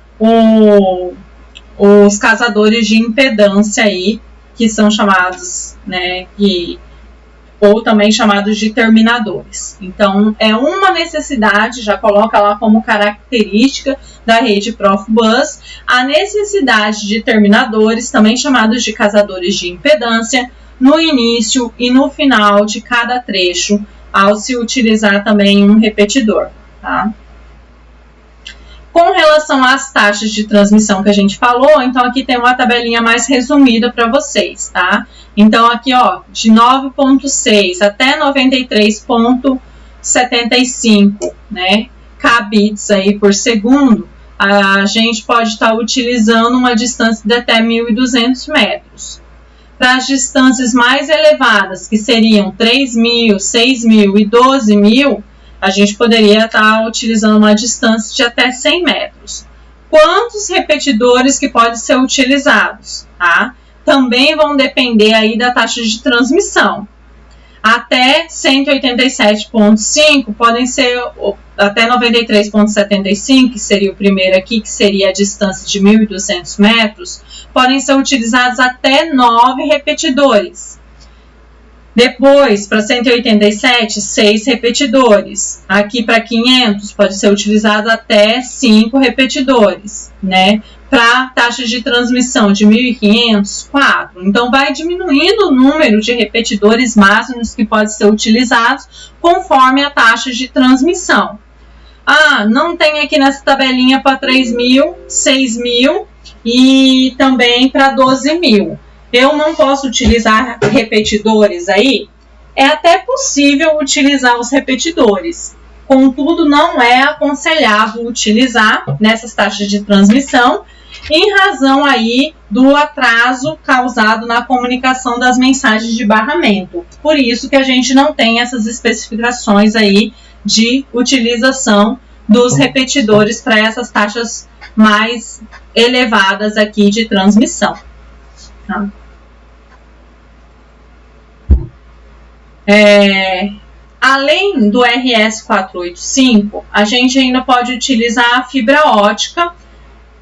os casadores de impedância aí, que são chamados, né? Ou também chamados de terminadores. Então, é uma necessidade, já coloca lá como característica da rede Profibus, a necessidade de terminadores, também chamados de casadores de impedância, no início e no final de cada trecho, ao se utilizar também um repetidor, tá? Com relação às taxas de transmissão que a gente falou, então aqui tem uma tabelinha mais resumida para vocês, tá? Então aqui, ó, de 9.6 até 93.75, né, kbps aí por segundo, a gente pode estar utilizando uma distância de até 1.200 metros. Para as distâncias mais elevadas, que seriam 3.000, 6.000 e 12.000, a gente poderia estar utilizando uma distância de até 100 metros. Quantos repetidores que podem ser utilizados, tá? Também vão depender aí da taxa de transmissão. Até 187.5 podem ser, até 93.75, que seria o primeiro aqui, que seria a distância de 1.200 metros, podem ser utilizados até 9 repetidores. Depois, para 187, 6 repetidores. Aqui para 500, pode ser utilizado até 5 repetidores, né? Para taxa de transmissão de 1.500, 4. Então, vai diminuindo o número de repetidores máximos que podem ser utilizados conforme a taxa de transmissão. Ah, não tem aqui nessa tabelinha para 3.000, 6.000 e também para 12.000. Eu não posso utilizar repetidores aí? É até possível utilizar os repetidores. Contudo, não é aconselhável utilizar nessas taxas de transmissão, em razão aí do atraso causado na comunicação das mensagens de barramento. Por isso que a gente não tem essas especificações aí de utilização dos repetidores para essas taxas mais elevadas aqui de transmissão. Tá? Além do RS485, a gente ainda pode utilizar a fibra ótica.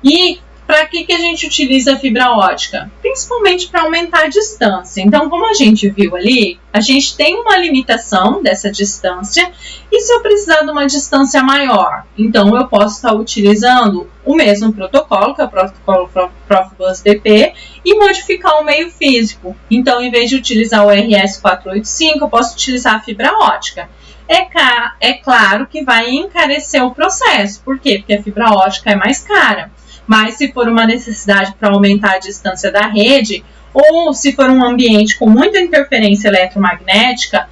E para que a gente utiliza a fibra ótica? Principalmente para aumentar a distância. Então, como a gente viu ali, a gente tem uma limitação dessa distância. E se eu precisar de uma distância maior? Então, eu posso estar utilizando o mesmo protocolo, que é o protocolo Profibus DP, e modificar o meio físico. Então, em vez de utilizar o RS485, eu posso utilizar a fibra ótica. É claro que vai encarecer o processo. Por quê? Porque a fibra ótica é mais cara. Mas se for uma necessidade para aumentar a distância da rede, ou se for um ambiente com muita interferência eletromagnética,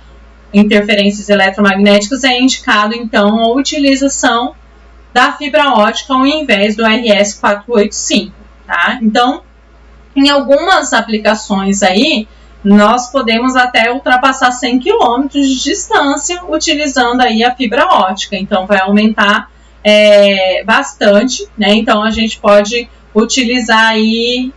interferências eletromagnéticas, é indicado então a utilização da fibra ótica ao invés do RS485, tá? Então, em algumas aplicações aí, nós podemos até ultrapassar 100 km de distância utilizando aí a fibra ótica. Então, vai aumentar bastante, né? Então, a gente pode utilizar aí,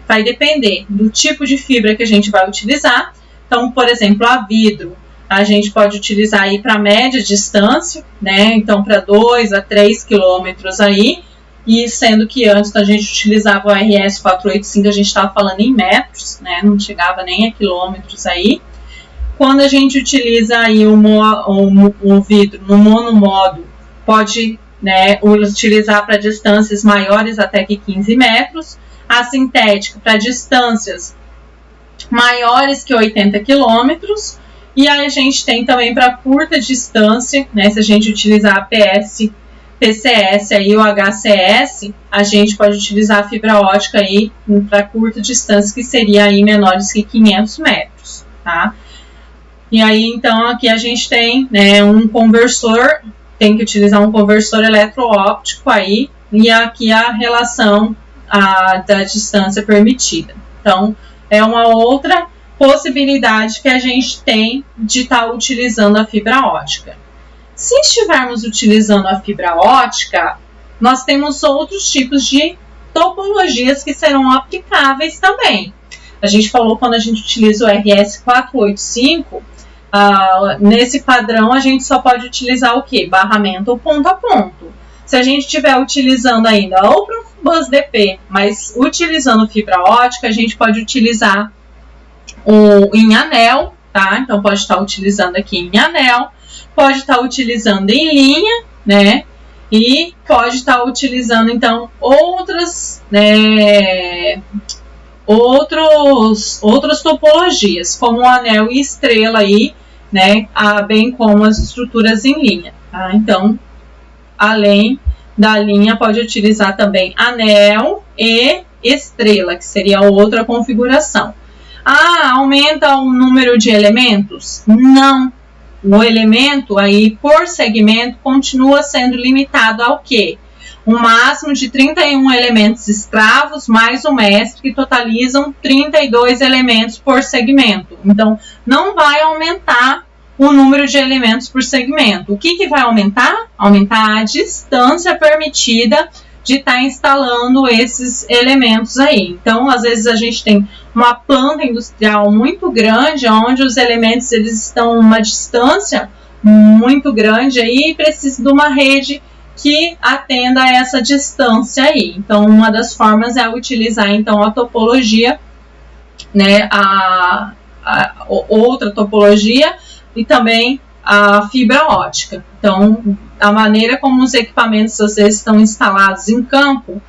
vai depender do tipo de fibra que a gente vai utilizar. Então, por exemplo, a vidro, a gente pode utilizar aí para média distância, né? Então, para 2 a 3 quilômetros aí, e sendo que antes a gente utilizava o RS485, a gente estava falando em metros, né? Não chegava nem a quilômetros aí. Quando a gente utiliza aí o vidro no monomodo, pode, né, utilizar para distâncias maiores até que 15 metros. A sintética para distâncias maiores que 80 quilômetros. E aí a gente tem também para curta distância, né, se a gente utilizar a PCS aí, o HCS, a gente pode utilizar a fibra ótica aí para curta distância, que seria aí menores que 500 metros, tá? E aí, então, aqui a gente tem, né, um conversor, tem que utilizar um conversor eletroóptico aí, e aqui a relação da distância permitida. Então, é uma outra possibilidade que a gente tem de estar utilizando a fibra ótica. Se estivermos utilizando a fibra ótica, nós temos outros tipos de topologias que serão aplicáveis também. A gente falou quando a gente utiliza o RS485, nesse padrão a gente só pode utilizar o que? Barramento ou ponto a ponto. Se a gente estiver utilizando ainda o Profibus DP, mas utilizando fibra ótica, a gente pode utilizar em anel, tá? Então pode estar utilizando aqui em anel, pode estar utilizando em linha, né? E pode estar utilizando então outras, né, outras topologias, como o anel e estrela aí, né, bem como as estruturas em linha, tá? Então, além da linha pode utilizar também anel e estrela, que seria outra configuração. Ah, aumenta o número de elementos? Não. O elemento aí por segmento continua sendo limitado ao quê? Um máximo de 31 elementos escravos mais o mestre, que totalizam 32 elementos por segmento. Então, não vai aumentar o número de elementos por segmento. O que vai aumentar? Aumentar a distância permitida de estar instalando esses elementos aí. Então, às vezes a gente tem uma planta industrial muito grande, onde os elementos eles estão a uma distância muito grande aí, e precisa de uma rede que atenda a essa distância aí. Então, uma das formas é utilizar então a topologia, né, outra topologia e também a fibra ótica. Então, a maneira como os equipamentos às vezes estão instalados em campo,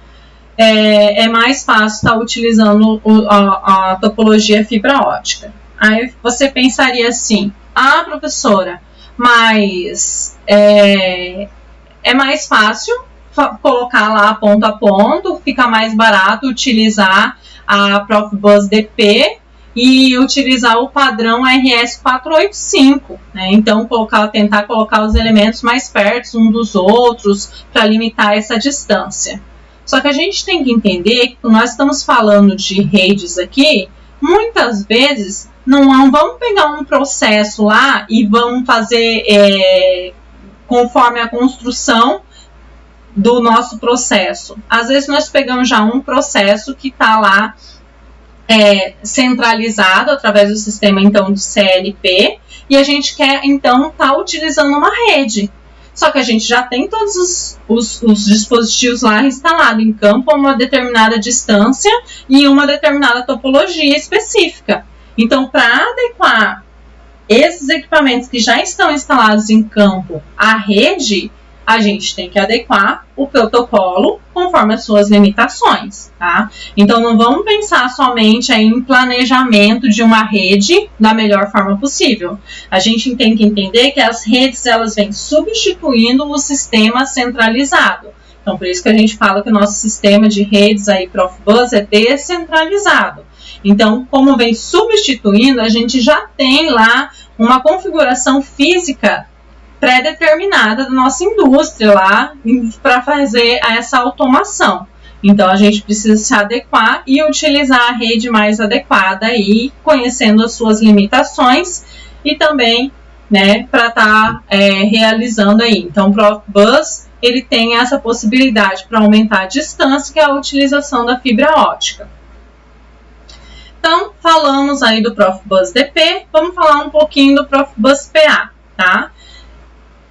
é mais fácil estar utilizando a topologia fibra ótica. Aí você pensaria assim, ah, professora, mas é mais fácil colocar lá ponto a ponto, fica mais barato utilizar a Profibus DP e utilizar o padrão RS485, né? Então tentar colocar os elementos mais perto uns dos outros para limitar essa distância. Só que a gente tem que entender que nós estamos falando de redes aqui, muitas vezes não vamos pegar um processo lá e vamos fazer conforme a construção do nosso processo. Às vezes nós pegamos já um processo que está lá centralizado através do sistema então do CLP, e a gente quer então estar utilizando uma rede. Só que a gente já tem todos os dispositivos lá instalados em campo a uma determinada distância e uma determinada topologia específica. Então, para adequar esses equipamentos que já estão instalados em campo à rede, a gente tem que adequar o protocolo conforme as suas limitações, tá? Então, não vamos pensar somente em planejamento de uma rede da melhor forma possível. A gente tem que entender que as redes, elas vêm substituindo o sistema centralizado. Então, por isso que a gente fala que o nosso sistema de redes aí, Profibus, é descentralizado. Então, como vem substituindo, a gente já tem lá uma configuração física pré-determinada da nossa indústria lá para fazer essa automação. Então, a gente precisa se adequar e utilizar a rede mais adequada aí, conhecendo as suas limitações e também, né, para estar realizando aí. Então, o Profibus, ele tem essa possibilidade para aumentar a distância, que é a utilização da fibra ótica. Então, falamos aí do Profibus DP, vamos falar um pouquinho do Profibus PA, tá?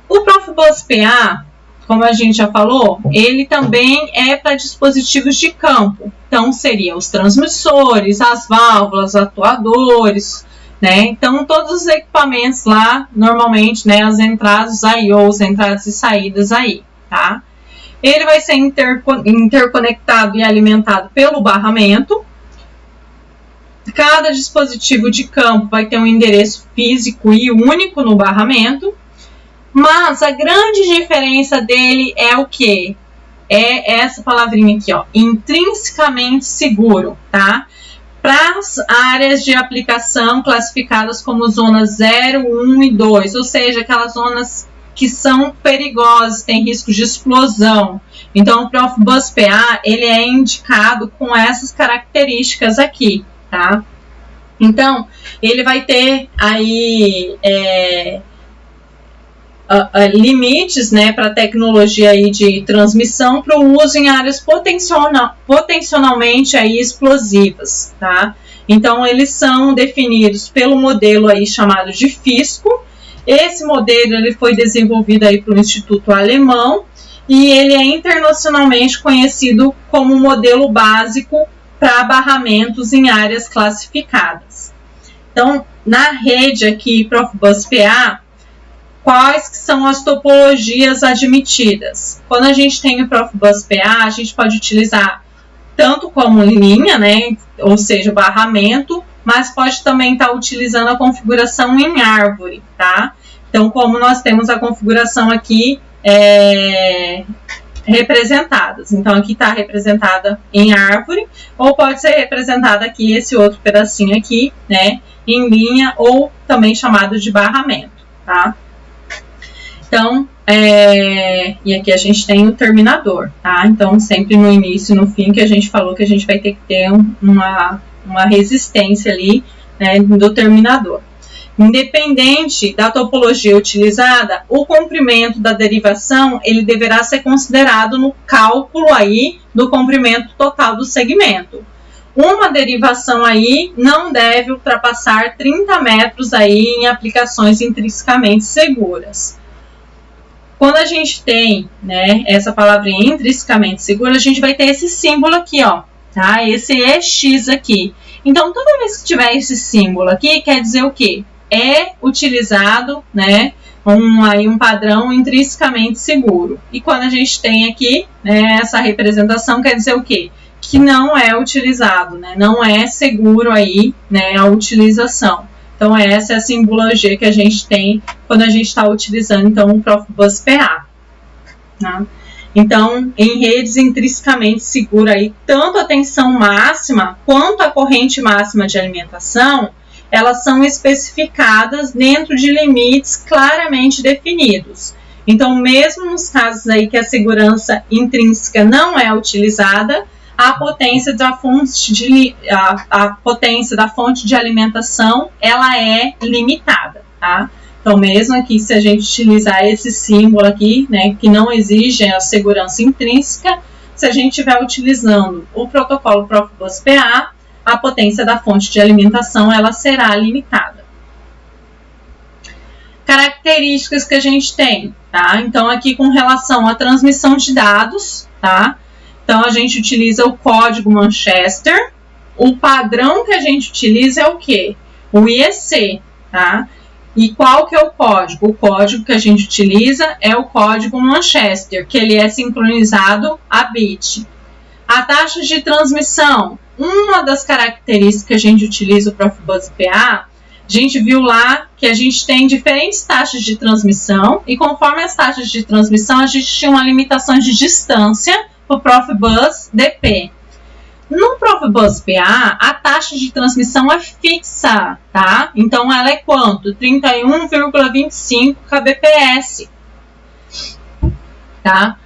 O Profibus PA, como a gente já falou, ele também é para dispositivos de campo. Então, seriam os transmissores, as válvulas, atuadores, né? Então, todos os equipamentos lá, normalmente, né, as entradas I/O, entradas e saídas aí, tá? Ele vai ser interconectado e alimentado pelo barramento. Cada dispositivo de campo vai ter um endereço físico e único no barramento. Mas a grande diferença dele é o quê? É essa palavrinha aqui, ó, intrinsecamente seguro, tá? Para as áreas de aplicação classificadas como zonas 0, 1 e 2, ou seja, aquelas zonas que são perigosas, tem risco de explosão. Então, o Profibus PA, ele é indicado com essas características aqui, tá? Então, ele vai ter aí limites, né, para tecnologia aí de transmissão para o uso em áreas potencialmente aí explosivas, tá? Então, eles são definidos pelo modelo aí chamado de FISCO. Esse modelo ele foi desenvolvido aí pelo Instituto Alemão e ele é internacionalmente conhecido como modelo básico para barramentos em áreas classificadas. Então, na rede aqui Profibus PA, quais que são as topologias admitidas? Quando a gente tem o Profibus PA, a gente pode utilizar tanto como linha, né, ou seja, barramento, mas pode também estar utilizando a configuração em árvore, tá? Então, como nós temos a configuração aqui representadas. Então, aqui está representada em árvore, ou pode ser representada aqui, esse outro pedacinho aqui, né, em linha, ou também chamado de barramento, tá? Então, e aqui a gente tem o terminador, tá? Então, sempre no início e no fim que a gente falou que a gente vai ter que ter uma resistência ali, né, do terminador. Independente da topologia utilizada, o comprimento da derivação, ele deverá ser considerado no cálculo aí do comprimento total do segmento. Uma derivação aí não deve ultrapassar 30 metros aí em aplicações intrinsecamente seguras. Quando a gente tem, né, essa palavrinha intrinsecamente segura, a gente vai ter esse símbolo aqui, ó, tá? Esse EX aqui. Então, toda vez que tiver esse símbolo aqui, quer dizer o quê? É utilizado, né, um padrão intrinsecamente seguro. E quando a gente tem aqui, né, essa representação, quer dizer o quê? Que não é utilizado, né, não é seguro aí, né, a utilização. Então, essa é a simbologia que a gente tem quando a gente está utilizando, então, o Profibus PA. Tá? Então, em redes intrinsecamente seguras, aí, tanto a tensão máxima quanto a corrente máxima de alimentação, elas são especificadas dentro de limites claramente definidos. Então, mesmo nos casos aí que a segurança intrínseca não é utilizada, a potência da fonte de alimentação, ela é limitada, tá? Então, mesmo aqui, se a gente utilizar esse símbolo aqui, né, que não exige a segurança intrínseca, se a gente estiver utilizando o protocolo Profibus PA, a potência da fonte de alimentação, ela será limitada. Características que a gente tem, tá? Então, aqui com relação à transmissão de dados, tá? Então, a gente utiliza o código Manchester. O padrão que a gente utiliza é o quê? O IEC, tá? E qual que é o código? O código que a gente utiliza é o código Manchester, que ele é sincronizado a bit. A taxa de transmissão, uma das características que a gente utiliza o Profibus PA, a gente viu lá que a gente tem diferentes taxas de transmissão, e conforme as taxas de transmissão, a gente tinha uma limitação de distância para o Profibus DP. No Profibus PA, a taxa de transmissão é fixa, tá? Então, ela é quanto? 31,25 kbps, tá?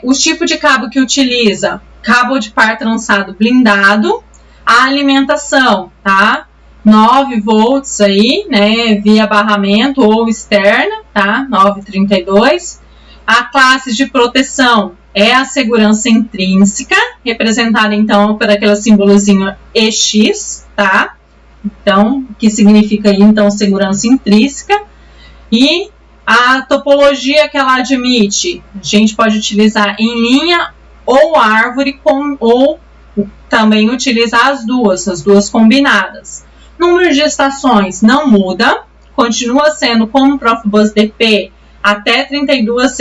O tipo de cabo que utiliza, cabo de par trançado blindado, a alimentação, tá? 9 volts aí, né, via barramento ou externa, tá? 932. A classe de proteção é a segurança intrínseca, representada então por aquele símbolozinho EX, tá? Então, que significa aí, então, segurança intrínseca. E a topologia que ela admite, a gente pode utilizar em linha ou árvore, ou também utilizar as duas combinadas. Número de estações não muda, continua sendo como o Profibus DP, até 32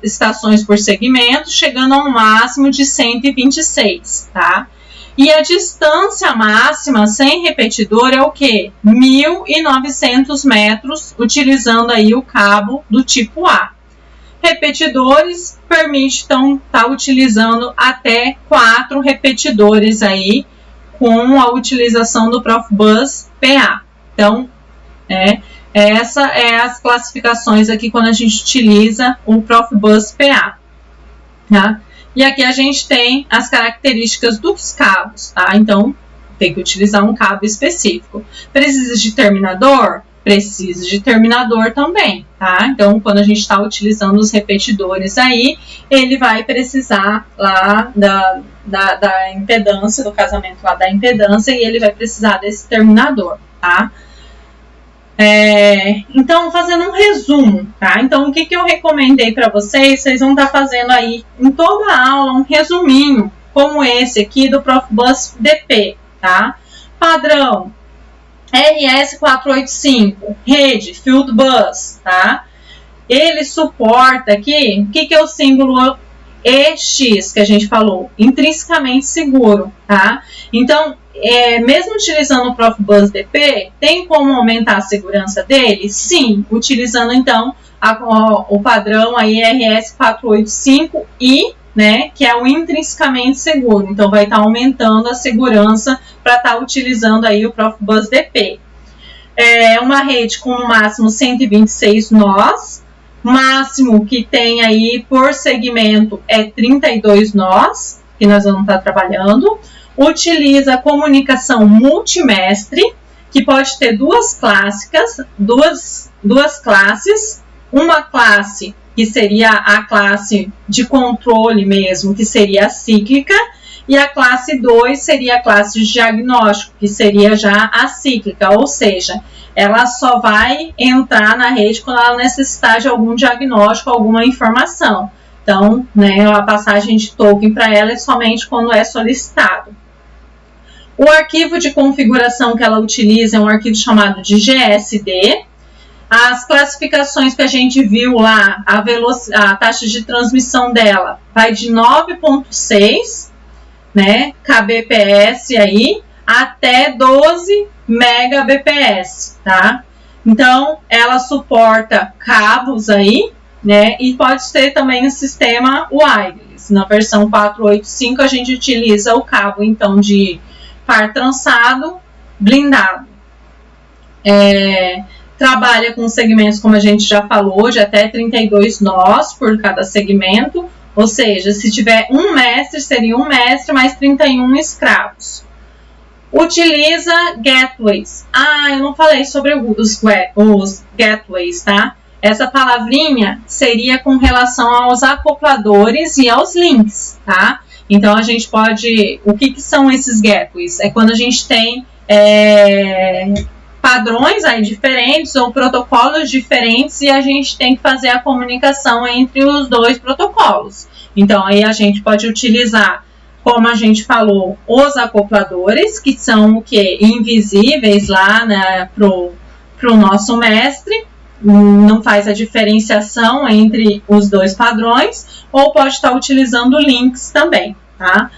estações por segmento, chegando a um máximo de 126, tá? E a distância máxima sem repetidor é o quê? 1.900 metros, utilizando aí o cabo do tipo A. Repetidores permite, então, estar utilizando até 4 repetidores aí, com a utilização do Profibus PA. Então, essa é as classificações aqui quando a gente utiliza o Profibus PA, tá? E aqui a gente tem as características dos cabos, tá? Então, tem que utilizar um cabo específico. Precisa de terminador? Precisa de terminador também, tá? Então, quando a gente está utilizando os repetidores aí, ele vai precisar lá da impedância, do casamento lá da impedância, e ele vai precisar desse terminador, tá? Então, fazendo um resumo, tá? Então, o que eu recomendei para vocês? Vocês vão estar fazendo aí em toda a aula um resuminho, como esse aqui do Profibus DP, tá? Padrão RS485, rede Field Bus, tá? Ele suporta aqui, o que é o símbolo EX que a gente falou? Intrinsecamente seguro, tá? Então, mesmo utilizando o Profibus DP, tem como aumentar a segurança dele? Sim, utilizando então o padrão aí RS485I, né, que é o intrinsecamente seguro. Então, vai estar aumentando a segurança para estar utilizando aí o Profibus DP. É uma rede com no máximo 126 nós, máximo que tem aí por segmento é 32 nós, que nós vamos estar trabalhando. Utiliza comunicação multimestre, que pode ter duas classes, uma classe que seria a classe de controle mesmo, que seria a cíclica, e a classe 2 seria a classe de diagnóstico, que seria já a cíclica, ou seja, ela só vai entrar na rede quando ela necessitar de algum diagnóstico, alguma informação. Então, né, a passagem de token para ela é somente quando é solicitado. O arquivo de configuração que ela utiliza é um arquivo chamado de GSD. As classificações que a gente viu lá, a taxa de transmissão dela vai de 9.6, né, kbps aí, até 12 megabps, tá? Então, ela suporta cabos aí, né, e pode ter também o sistema wireless. Na versão 485 a gente utiliza o cabo, então, de par trançado blindado. Trabalha com segmentos, como a gente já falou, de até 32 nós por cada segmento, ou seja, se tiver um mestre, seria um mestre mais 31 escravos. Utiliza gateways. Eu não falei sobre os gateways, tá? Essa palavrinha seria com relação aos acopladores e aos links, tá? Então, a gente pode... O que são esses gateways? É quando a gente tem padrões aí diferentes ou protocolos diferentes e a gente tem que fazer a comunicação entre os dois protocolos. Então, aí a gente pode utilizar, como a gente falou, os acopladores, que são o quê? Invisíveis lá, né, pro nosso mestre, não faz a diferenciação entre os dois padrões, ou pode estar utilizando links também, tá?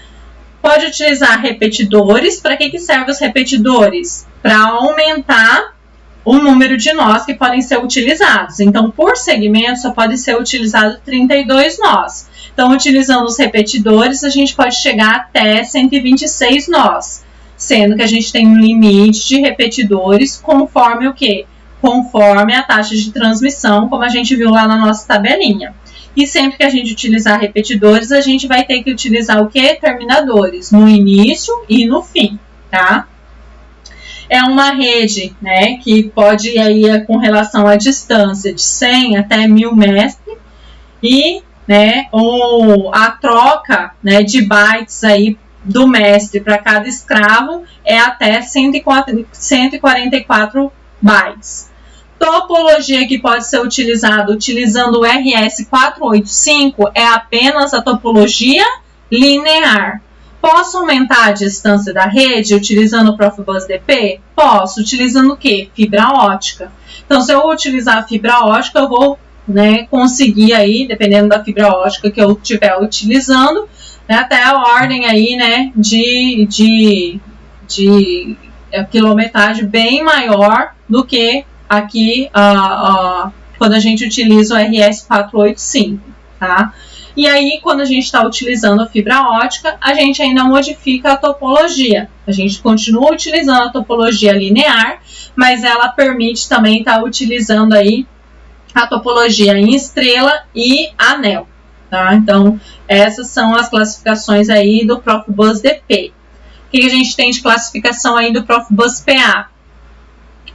Pode utilizar repetidores. Para que servem os repetidores? Para aumentar o número de nós que podem ser utilizados. Então, por segmento, só pode ser utilizado 32 nós. Então, utilizando os repetidores, a gente pode chegar até 126 nós, sendo que a gente tem um limite de repetidores conforme o quê? Conforme a taxa de transmissão, como a gente viu lá na nossa tabelinha. E sempre que a gente utilizar repetidores, a gente vai ter que utilizar o quê? Terminadores, no início e no fim, tá? É uma rede, né, que pode ir aí com relação à distância de 100 até 1000 mestres e, né, a troca, né, de bytes aí do mestre para cada escravo é até 144 bytes. Topologia que pode ser utilizada utilizando o RS485 é apenas a topologia linear. Posso aumentar a distância da rede utilizando o Profibus DP? Posso. Utilizando o quê? Fibra ótica. Então, se eu utilizar a fibra ótica, eu vou, né, conseguir aí, dependendo da fibra ótica que eu estiver utilizando, né, até a ordem aí, né, de quilometragem bem maior do que aqui quando a gente utiliza o RS485, tá? E aí, quando a gente está utilizando a fibra ótica, a gente ainda modifica a topologia. A gente continua utilizando a topologia linear, mas ela permite também estar utilizando aí a topologia em estrela e anel, tá? Então, essas são as classificações aí do Profibus DP. O que a gente tem de classificação aí do Profibus PA?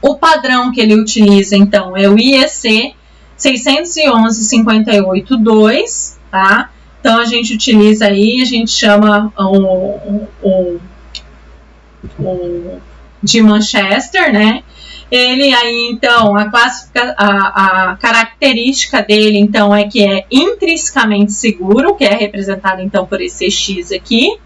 O padrão que ele utiliza, então, é o IEC 611.58.2, tá? Então, a gente utiliza aí, a gente chama de Manchester, né? Ele aí, então, a característica dele, então, é que é intrinsecamente seguro, que é representado, então, por esse X aqui.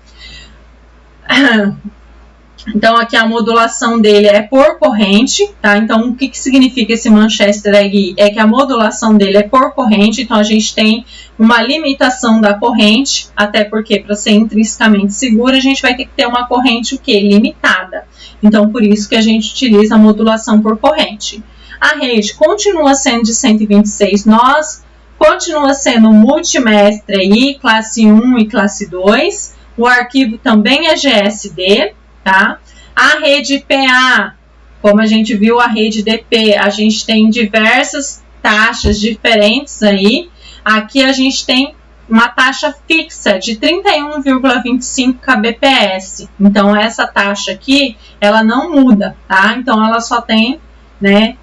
Então, aqui a modulação dele é por corrente, tá? Então, o que significa esse Manchester aqui? É que a modulação dele é por corrente, então a gente tem uma limitação da corrente, até porque para ser intrinsecamente seguro, a gente vai ter que ter uma corrente o quê? Limitada. Então, por isso que a gente utiliza a modulação por corrente. A rede continua sendo de 126 nós, continua sendo multimestre aí, classe 1 e classe 2. O arquivo também é GSD, tá? A rede PA, como a gente viu a rede DP, a gente tem diversas taxas diferentes aí. Aqui a gente tem uma taxa fixa de 31,25 kbps. Então, essa taxa aqui, ela não muda, tá? Então, ela só tem, né,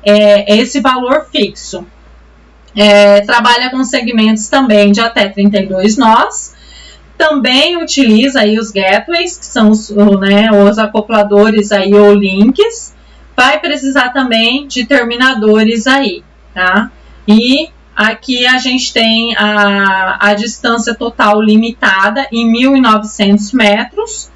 esse valor fixo. Trabalha com segmentos também de até 32 nós. Também utiliza aí os gateways, que são os acopladores aí ou links. Vai precisar também de terminadores aí, tá? E aqui a gente tem a distância total limitada em 1.900 metros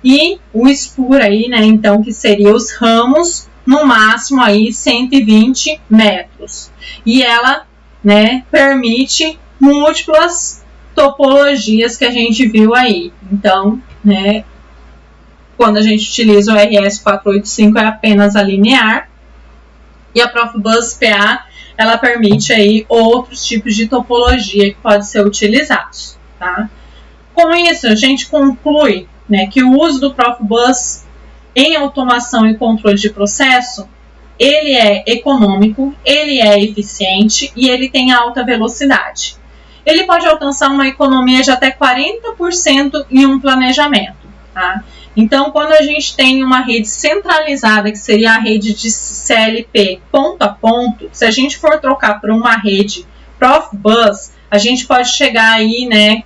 e o SPUR aí, né, então, que seria os ramos, no máximo aí 120 metros. E ela, né, permite múltiplas topologias que a gente viu aí. Então, né, quando a gente utiliza o RS485 é apenas a linear e a Profibus PA ela permite aí outros tipos de topologia que podem ser utilizados, tá? Com isso, a gente conclui, né, que o uso do Profibus em automação e controle de processo, ele é econômico, ele é eficiente e ele tem alta velocidade. Ele pode alcançar uma economia de até 40% em um planejamento, tá? Então, quando a gente tem uma rede centralizada, que seria a rede de CLP ponto a ponto, se a gente for trocar por uma rede Profibus, a gente pode chegar aí, né,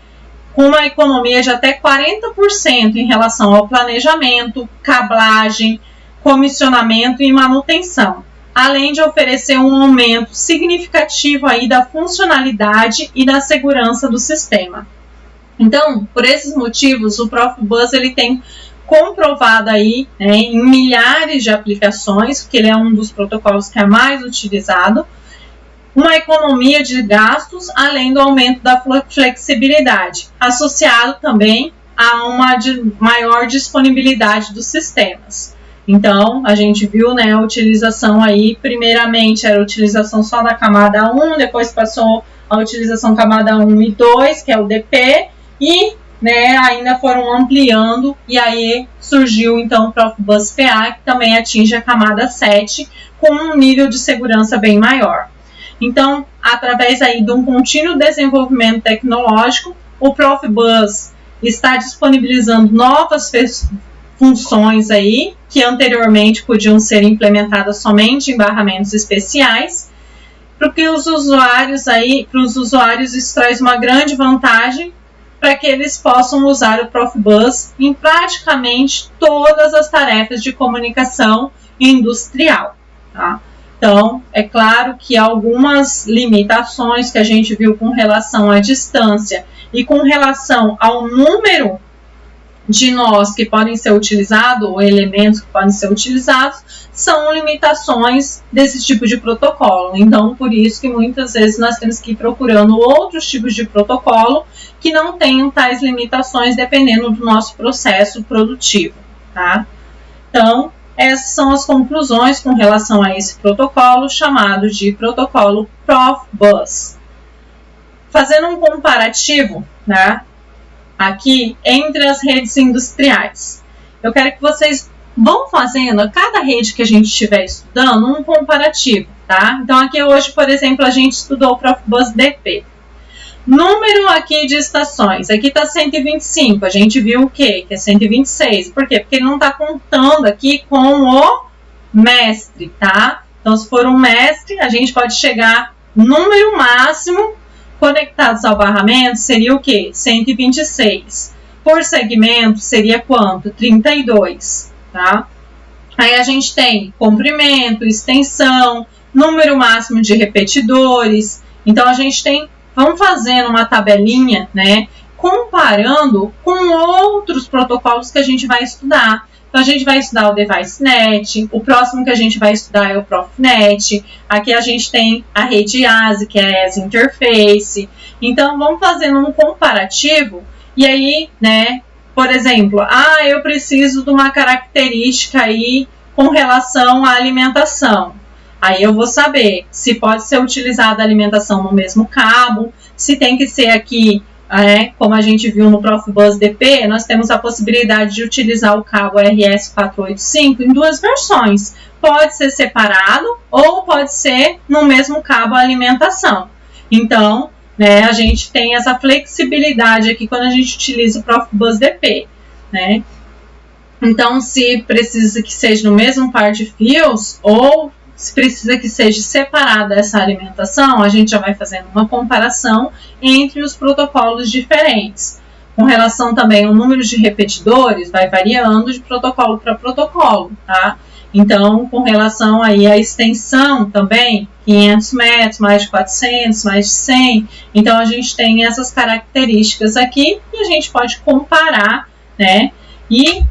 com uma economia de até 40% em relação ao planejamento, cablagem, comissionamento e manutenção, além de oferecer um aumento significativo aí da funcionalidade e da segurança do sistema. Então, por esses motivos, o Profibus ele tem comprovado aí, né, em milhares de aplicações, porque ele é um dos protocolos que é mais utilizado, uma economia de gastos, além do aumento da flexibilidade, associado também a uma maior disponibilidade dos sistemas. Então, a gente viu, né, a utilização aí, primeiramente era a utilização só da camada 1, depois passou a utilização camada 1 e 2, que é o DP, e, né, ainda foram ampliando, e aí surgiu então o Profibus PA, que também atinge a camada 7, com um nível de segurança bem maior. Então, através aí de um contínuo desenvolvimento tecnológico, o Profibus está disponibilizando novas funções aí, que anteriormente podiam ser implementadas somente em barramentos especiais, porque os usuários aí, para os usuários isso traz uma grande vantagem para que eles possam usar o Profibus em praticamente todas as tarefas de comunicação industrial, tá? Então, é claro que algumas limitações que a gente viu com relação à distância e com relação ao número de nós que podem ser utilizados, ou elementos que podem ser utilizados, são limitações desse tipo de protocolo. Então, por isso que muitas vezes nós temos que ir procurando outros tipos de protocolo que não tenham tais limitações, dependendo do nosso processo produtivo, tá? Então, essas são as conclusões com relação a esse protocolo, chamado de protocolo Profibus. Fazendo um comparativo, né, aqui entre as redes industriais, eu quero que vocês vão fazendo, a cada rede que a gente estiver estudando, um comparativo, tá? Então, aqui hoje, por exemplo, a gente estudou o Profibus DP. Número aqui de estações, aqui está 125, a gente viu o quê? Que é 126, por quê? Porque ele não está contando aqui com o mestre, tá? Então, se for um mestre, a gente pode chegar número máximo conectados ao barramento, seria o quê? 126. Por segmento, seria quanto? 32, tá? Aí a gente tem comprimento, extensão, número máximo de repetidores. Então, a gente tem, vamos fazendo uma tabelinha, né, comparando com outros protocolos que a gente vai estudar. Então, a gente vai estudar o DeviceNet, o próximo que a gente vai estudar é o Profinet, aqui a gente tem a rede ASI, que é a ASI Interface. Então, vamos fazendo um comparativo, e aí, né, por exemplo, eu preciso de uma característica aí com relação à alimentação. Aí eu vou saber se pode ser utilizada a alimentação no mesmo cabo, se tem que ser aqui, como a gente viu no Profibus DP, nós temos a possibilidade de utilizar o cabo RS485 em duas versões. Pode ser separado ou pode ser no mesmo cabo a alimentação. Então, a gente tem essa flexibilidade aqui quando a gente utiliza o Profibus DP, né? Então, se precisa que seja no mesmo par de fios ou se precisa que seja separada essa alimentação, a gente já vai fazendo uma comparação entre os protocolos diferentes. Com relação também ao número de repetidores, vai variando de protocolo para protocolo, tá? Então, com relação aí à extensão também, 500 metros, mais de 400, mais de 100. Então, a gente tem essas características aqui e a gente pode comparar, né? E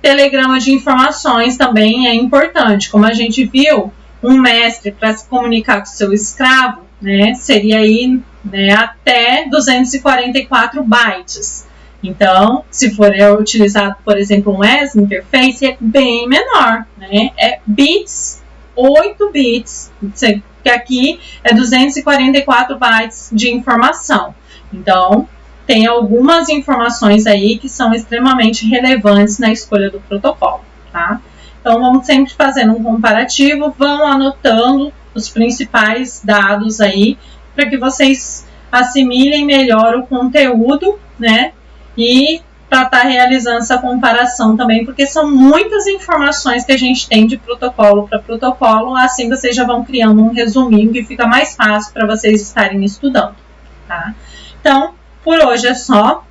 telegrama de informações também é importante. Como a gente viu, um mestre para se comunicar com seu escravo, né, seria aí, até 244 bytes. Então, se for utilizado, por exemplo, um AES interface, é bem menor, né? É bits, 8 bits, que aqui é 244 bytes de informação. Então, tem algumas informações aí que são extremamente relevantes na escolha do protocolo, tá? Então, vamos sempre fazendo um comparativo, vão anotando os principais dados aí, para que vocês assimilem melhor o conteúdo, né? E para estar realizando essa comparação também, porque são muitas informações que a gente tem de protocolo para protocolo, assim vocês já vão criando um resuminho que fica mais fácil para vocês estarem estudando, tá? Então, por hoje é só.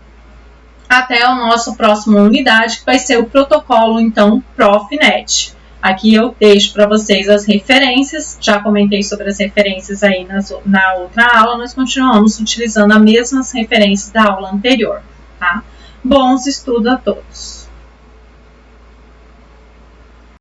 Até a nossa próxima unidade, que vai ser o protocolo, então, Profinet. Aqui eu deixo para vocês as referências, já comentei sobre as referências aí na outra aula, nós continuamos utilizando as mesmas referências da aula anterior, tá? Bons estudos a todos!